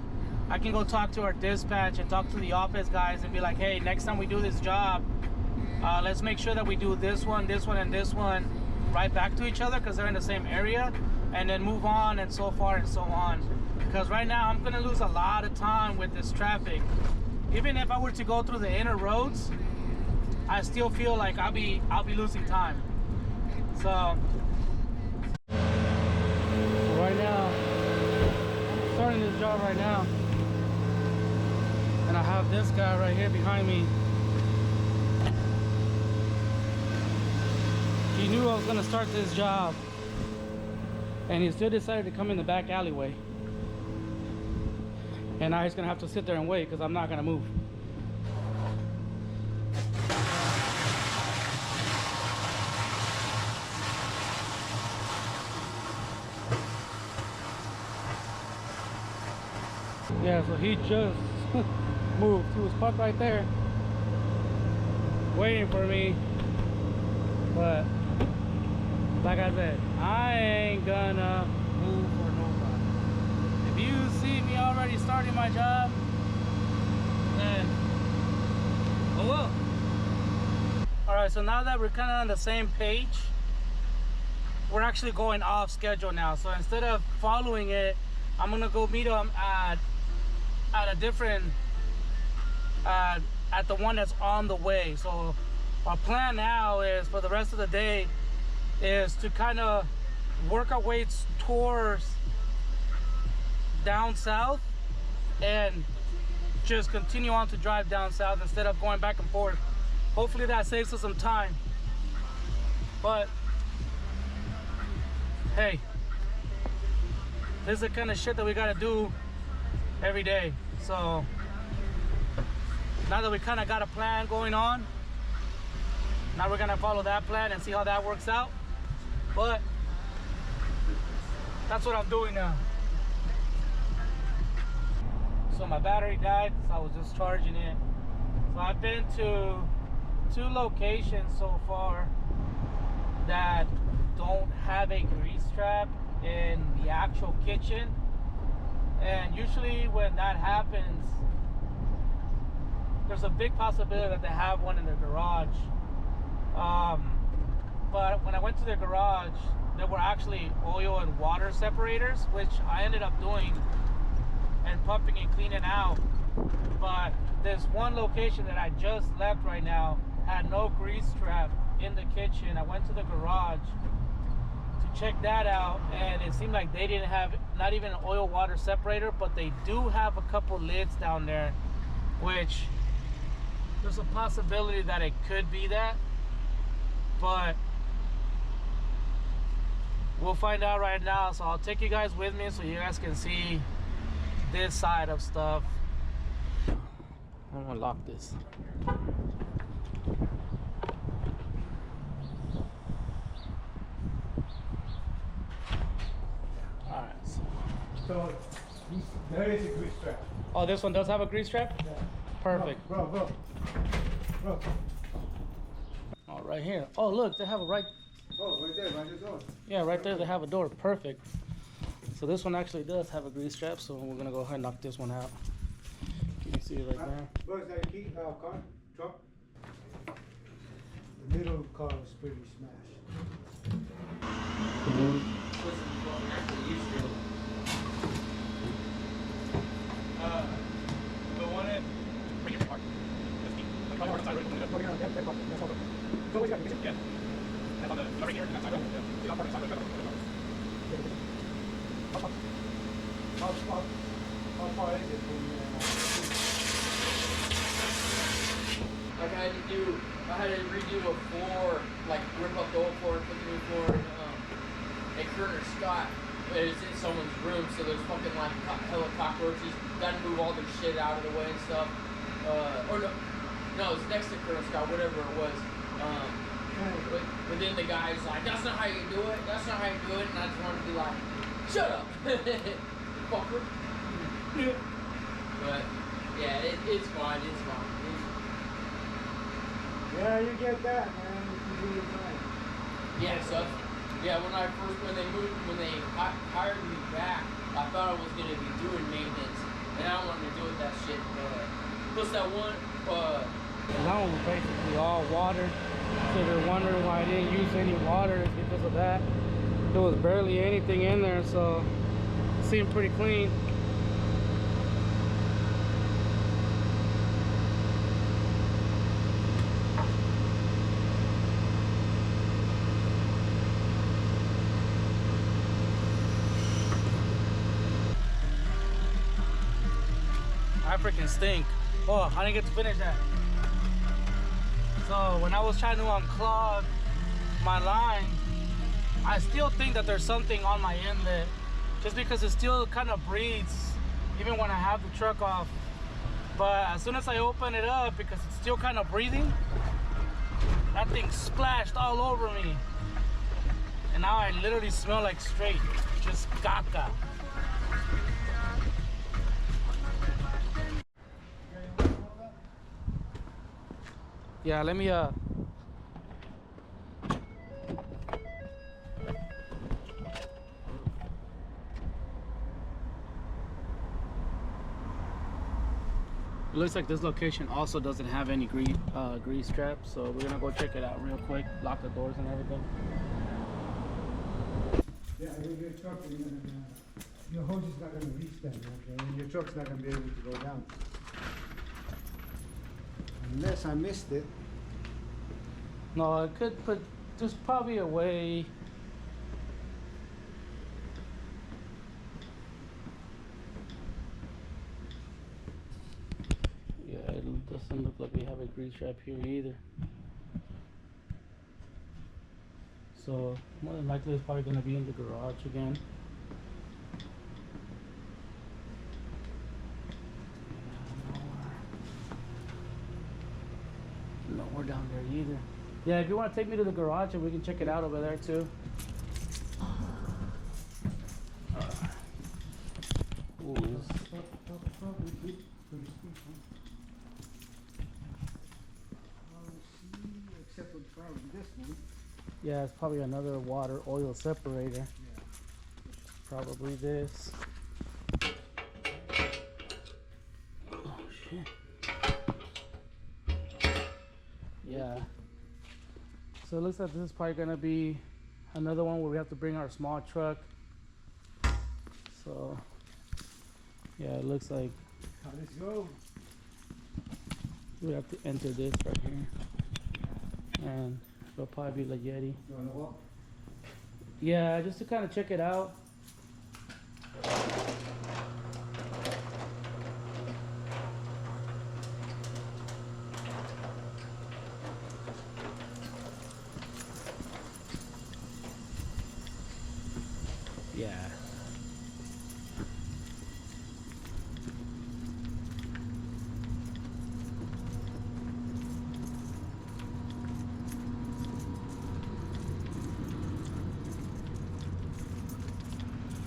I can go talk to our dispatch and talk to the office guys and be like, hey, next time we do this job, let's make sure that we do this one, and this one right back to each other because they're in the same area, and then move on and so far and so on. Because right now I'm gonna lose a lot of time with this traffic. Even if I were to go through the inner roads, I still feel like I'll be losing time. So right now, I'm starting this job right now, and I have this guy right here behind me. He knew I was gonna start this job, and he still decided to come in the back alleyway. And now he's gonna have to sit there and wait because I'm not gonna move. Yeah, so he just moved. He was parked right there, waiting for me. But like I said, I ain't gonna move for nobody. If you see me already starting my job, then oh well. All right, so now that we're kind of on the same page, we're actually going off schedule now. So instead of following it, I'm gonna go meet them at a different at the one that's on the way. So our plan now is for the rest of the day is to kind of work our way towards down south and just continue on to drive down south instead of going back and forth. Hopefully that saves us some time. But hey, this is the kind of shit that we gotta do every day. So now that we kind of got a plan going on, now we're gonna follow that plan and see how that works out. But that's what I'm doing now. So my battery died, so I was just charging it. So I've been to 2 locations so far that don't have a grease trap in the actual kitchen. And usually when that happens, there's a big possibility that they have one in their garage. But when I went to their garage, there were actually oil and water separators, which I ended up doing and pumping and cleaning out. But this one location that I just left right now had no grease trap in the kitchen. I went to the garage to check that out, and it seemed like they didn't have not even an oil water separator, but they do have a couple lids down there, which there's a possibility that it could be that, but we'll find out right now. So I'll take you guys with me so you guys can see this side of stuff. I'm gonna lock this. Alright, So there is a grease trap. oh, this one does have a grease trap? Yeah. Perfect. Bro. Oh, right here. Oh, look, they have a right. Oh, right there, by the door. Yeah, right there they have a door. Perfect. So this one actually does have a grease trap, so we're gonna go ahead and knock this one out. You can see it right there. Bro, is that a key? Car? Truck? The middle car is pretty smashed. The one at bring your car. Yeah. That's on the right here. That's on the How far is it from Like I had to redo a floor, like rip up the old floor and put the new floor in Kerner Scott. It was in someone's room, so there's fucking like hella cockroaches. Got to move all their shit out of the way and stuff. Or no, it's next to Kerner Scott, whatever it was. But then the guy's like, that's not how you do it. That's not how you do it. And I just wanted to be like, shut up, fucker. But yeah, it's fine. It's fine. Yeah, you get that, man. You can do it right. Yeah, so when they hired me back, I thought I was gonna be doing maintenance, and I don't want to do with that shit. Plus that one, That one was basically all water. So they're wondering why I didn't use any water. It's because of that. There was barely anything in there, so it seemed pretty clean. I freaking stink. Oh, I didn't get to finish that. So when I was trying to unclog my line, I still think that there's something on my inlet, just because it still kind of breathes even when I have the truck off. But as soon as I open it up, because it's still kind of breathing, that thing splashed all over me. And now I literally smell like straight just caca. Yeah, you want to know that? Yeah, let me It looks like this location also doesn't have any grease traps, so we're gonna go check it out real quick. Lock the doors and everything. Yeah, your truck, your hose is not going to reach them, okay? And your truck's not going to be able to go down. Unless I missed it. No, it could, but there's probably a way. Yeah, it doesn't look like we have a grease trap here either. So more than likely it's probably gonna be in the garage again. Nowhere down there either. Yeah, if you want to take me to the garage and we can check it out over there too. Except for probably this one. Yeah, it's probably another water oil separator. Yeah. Probably this. Oh shit. Yeah. So it looks like this is probably gonna be another one where we have to bring our small truck. So yeah, it looks like Let's go. we have to enter this right here. And it'll probably be the Yeti. You want to walk? Yeah, just to kind of check it out. Yeah.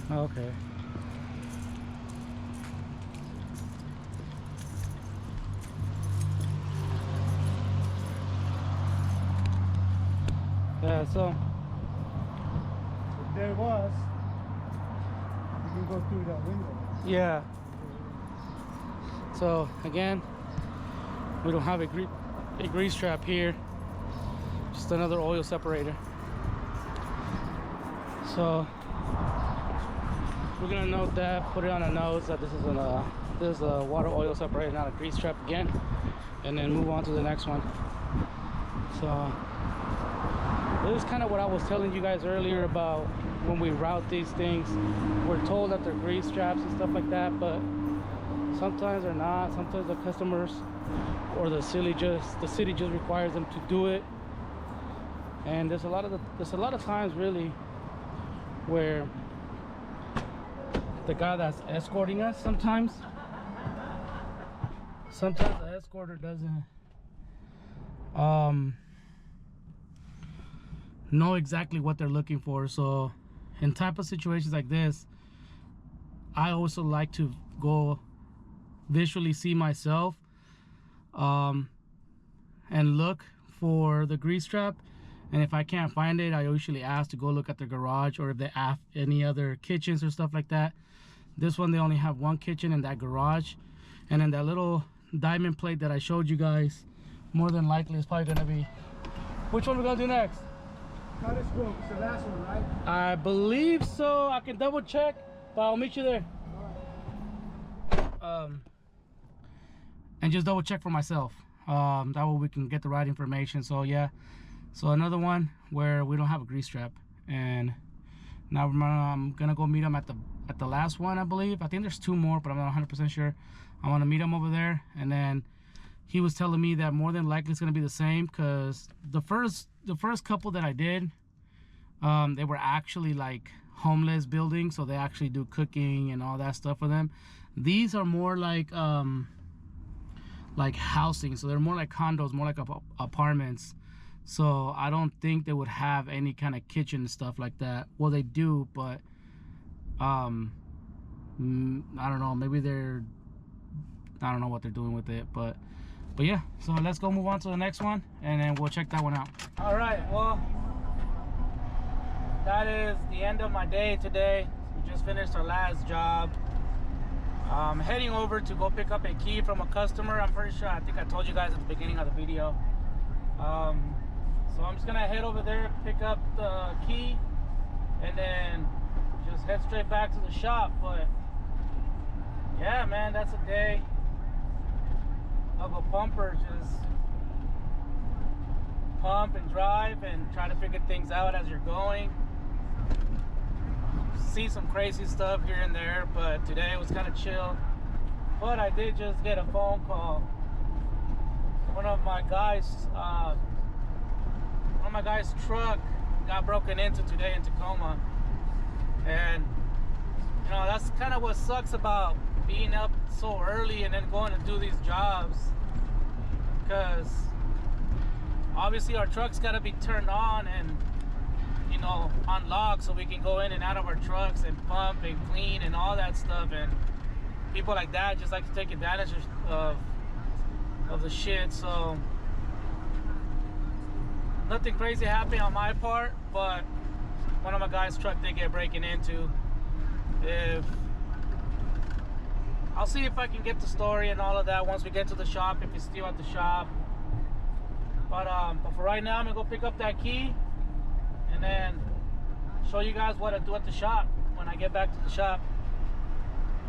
Okay. Yeah, so If there was, you can go through that window. yeah. So again, we don't have a grease trap here. Just another oil separator. So we're gonna note that, put it on a note that this is a water oil separator, not a grease trap again, and then move on to the next one. So this is kind of what I was telling you guys earlier about when we route these things. We're told that they're grease traps and stuff like that, but sometimes they're not. Sometimes the customers or the city just requires them to do it. And there's a lot of times really where the guy that's escorting us sometimes the escorter doesn't know exactly what they're looking for. So in type of situations like this, I also like to go visually see myself and look for the grease trap. And if I can't find it, I usually ask to go look at the garage, or if they have any other kitchens or stuff like that. This one, they only have one kitchen in that garage. And then that little diamond plate that I showed you guys, more than likely is probably gonna be, which one we're gonna do next? Cottage Grove, it's the last one, right? I believe so. I can double check, but I'll meet you there. And just double check for myself. That way we can get the right information. So yeah, so another one where we don't have a grease trap, and now I'm gonna go meet them at the last one, I believe. I think there's two more, but I'm not 100% sure. I want to meet him over there, and then he was telling me that more than likely it's gonna be the same, because the first couple that I did, they were actually like homeless buildings, so they actually do cooking and all that stuff for them. These are more like housing, so they're more like condos, more like apartments. So I don't think they would have any kind of kitchen and stuff like that. Well, they do, but I don't know, maybe I don't know what they're doing with it, but yeah. So let's go move on to the next one, and then we'll check that one out. All right, well, that is the end of my day today. We just finished our last job. I'm heading over to go pick up a key from a customer. I'm pretty sure, I think I told you guys at the beginning of the video. So I'm just gonna head over there, pick up the key, and then just head straight back to the shop. But yeah, man, that's a day of a pumper. Just pump and drive and try to figure things out as you're going. See some crazy stuff here and there, but today was kind of chill. But I did just get a phone call. One of my guys' truck got broken into today in Tacoma, and you know, that's kind of what sucks about being up so early and then going to do these jobs, because obviously our truck's got to be turned on and, you know, unlocked so we can go in and out of our trucks and pump and clean and all that stuff. And people like that just like to take advantage of the shit. So nothing crazy happened on my part, but one of my guys' truck did get breaking into. I'll see if I can get the story and all of that once we get to the shop, if it's still at the shop. But for right now, I'm gonna go pick up that key and then show you guys what I do at the shop when I get back to the shop.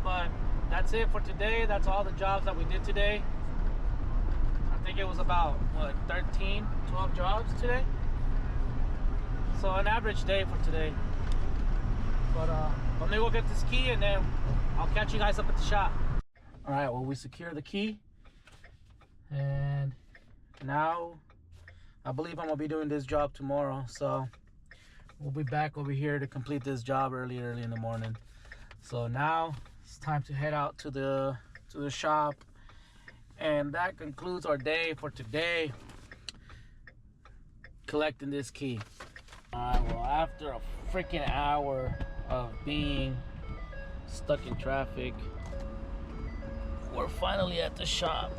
But that's it for today. That's all the jobs that we did today. I think it was about, what, 12 jobs today? So an average day for today. But let me go get this key and then I'll catch you guys up at the shop. All right, well, we secure the key. And now I believe I'm gonna be doing this job tomorrow. So we'll be back over here to complete this job early in the morning. So now it's time to head out to the shop, and that concludes our day for today, collecting this key. Alright, well, after a freaking hour of being stuck in traffic, we're finally at the shop.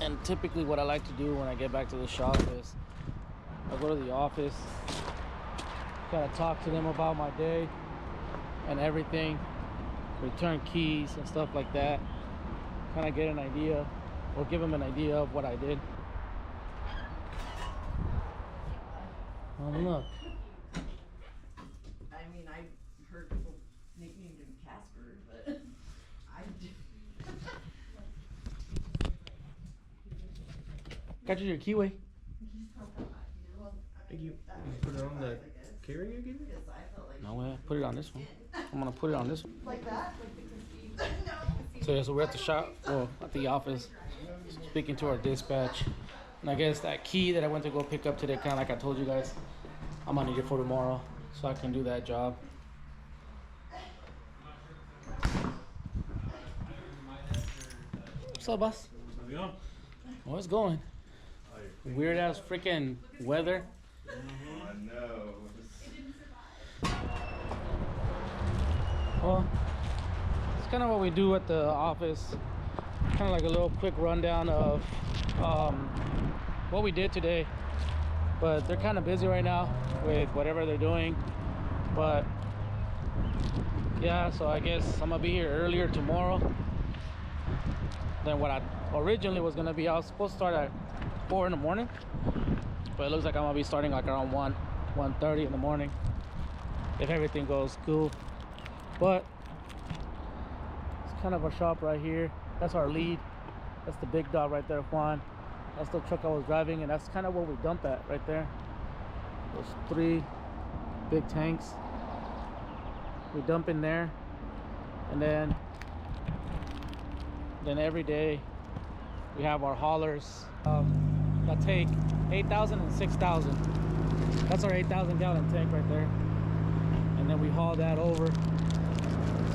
And typically what I like to do when I get back to the shop is I go to the office, kind of talk to them about my day and everything, return keys and stuff like that, kind of get an idea or give them an idea of what I did. Oh, look. I mean, I've heard people nicknamed him Casper, but I do. Got you your keyway. Thank you. Put it on the carrier again? No way, put it on this one. I'm gonna put it on this one. Like that? Like the crispy? No. So yeah, so we're at the shop, well, at the office, speaking to our dispatch. And I guess that key that I went to go pick up today, kind of like I told you guys, I'm gonna need it for tomorrow so I can do that job. What's up, boss? How's it going? Oh, it's going. Weird ass freaking weather. I know. Well, it's kind of what we do at the office. Kind of like a little quick rundown of what we did today. But they're kind of busy right now with whatever they're doing. But yeah, so I guess I'm gonna be here earlier tomorrow than what I originally was gonna be. I was supposed to start at 4 in the morning, but it looks like I'm gonna be starting like around 1:30 in the morning if everything goes cool. But it's kind of a shop right here. That's our lead. That's the big dog right there, Juan. That's the truck I was driving, and that's kind of where we dump at right there. Those 3 big tanks. We dump in there, and then every day we have our haulers that take 8,000 and 6,000. That's our 8,000 gallon tank right there, and then we haul that over.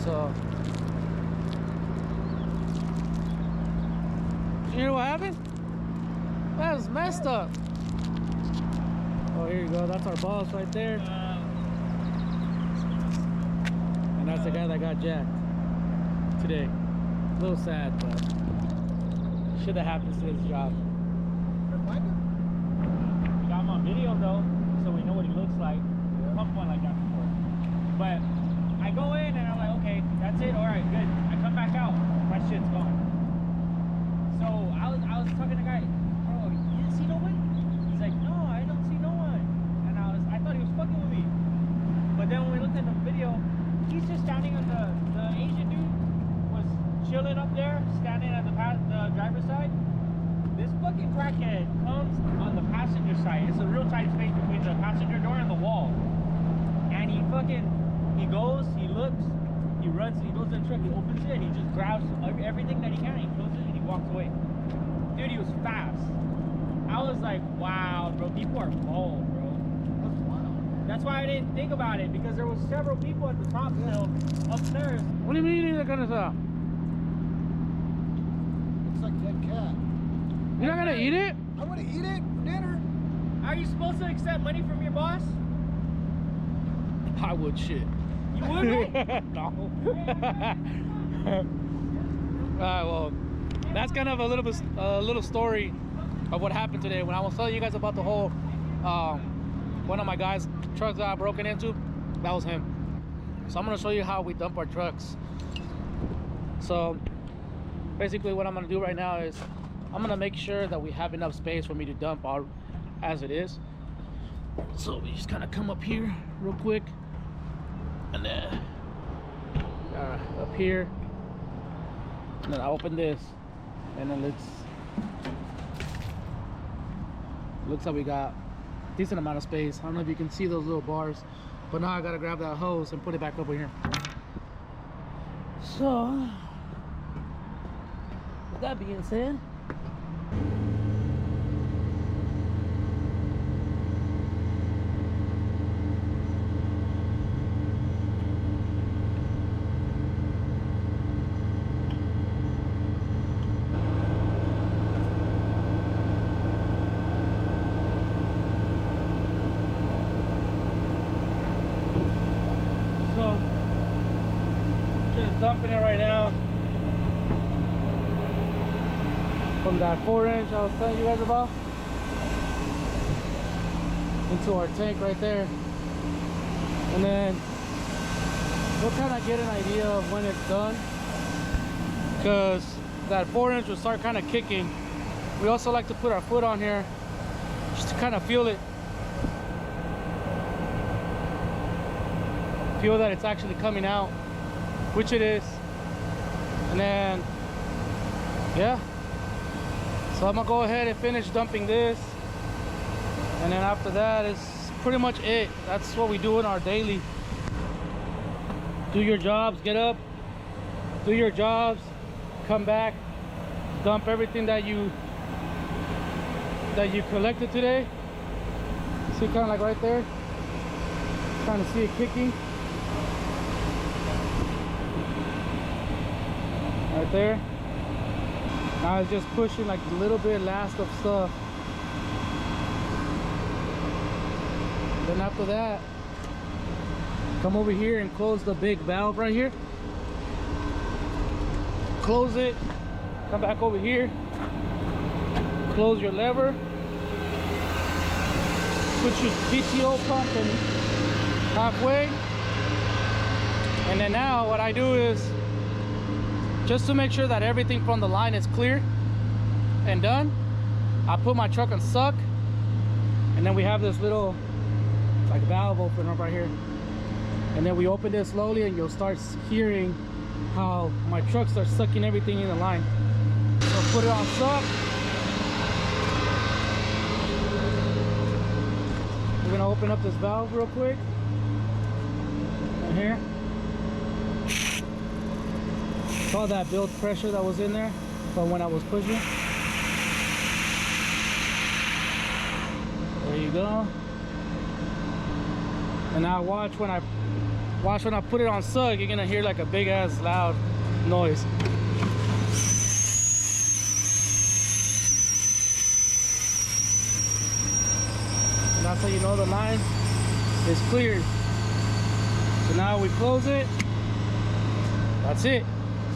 So you hear what happened? That was messed up. Oh, here you go. That's our boss right there, and that's the guy that got jacked today. A little sad, but shit that happens to his job. We got him on video though, so we know what he looks like. Pump one like that before. But I go in and I'm like, okay, that's it. All right, chilling up there, standing at the driver's side. This fucking crackhead comes on the passenger side. It's a real tight space between the passenger door and the wall. And he goes, he looks, he runs, he goes to the truck, he opens it, and he just grabs everything that he can, he closes it, and he walks away. Dude, he was fast. I was like, wow, bro, people are bold, bro. That's why I didn't think about it, because there was several people at the top still, upstairs. What do you mean that kind of stuff? It's like dead cat. You're not gonna eat it? I'm gonna eat it for dinner. Are you supposed to accept money from your boss? I would shit. You would, right? No. Alright, well, that's kind of a little story of what happened today. When I was telling you guys about the whole one of my guys' trucks got broken into, that was him. So I'm gonna show you how we dump our trucks. So basically what I'm gonna do right now is I'm gonna make sure that we have enough space for me to dump out as it is. So we just kind of come up here real quick, and then up here, and then I open this, and then looks like we got a decent amount of space. I don't know if you can see those little bars, but now I gotta grab that hose and put it back over here. So with that being said, dumping it right now from that 4-inch I was telling you guys about into our tank right there, and then we'll kind of get an idea of when it's done, because that 4-inch will start kind of kicking. We also like to put our foot on here just to kind of feel it, feel that it's actually coming out, which it is. And then yeah, so I'm gonna go ahead and finish dumping this, and then after that is pretty much it. That's what we do in our daily. Do your jobs, get up, do your jobs, come back, dump everything that you collected today. See, kind of like right there, kind of see it kicking right there. Now it's just pushing like a little bit last of stuff. Then after that, come over here and close the big valve right here. Close it, come back over here, close your lever, put your PTO pump in halfway, and then now what I do is, just to make sure that everything from the line is clear and done, I put my truck on suck, and then we have this little like valve opener right here, and then we open this slowly, and you'll start hearing how my truck starts sucking everything in the line. So put it on suck. We're gonna open up this valve real quick right here. All that build pressure that was in there from when I was pushing. There you go. And now watch when I put it on suck, you're gonna hear like a big ass loud noise. And that's how you know the line is cleared. So now we close it. That's it.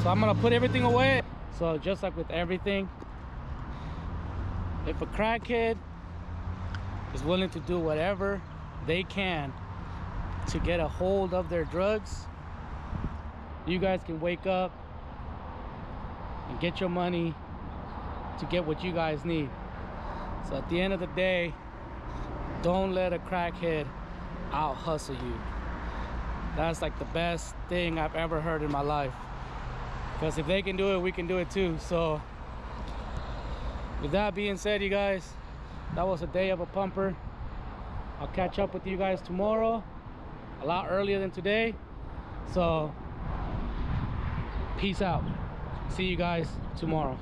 So I'm gonna put everything away. So just like with everything, if a crackhead is willing to do whatever they can to get a hold of their drugs, you guys can wake up and get your money to get what you guys need. So at the end of the day, don't let a crackhead out hustle you. That's like the best thing I've ever heard in my life. Because if they can do it, we can do it too. So with that being said, you guys, that was a day of a pumper. I'll catch up with you guys tomorrow, a lot earlier than today. So peace out. See you guys tomorrow.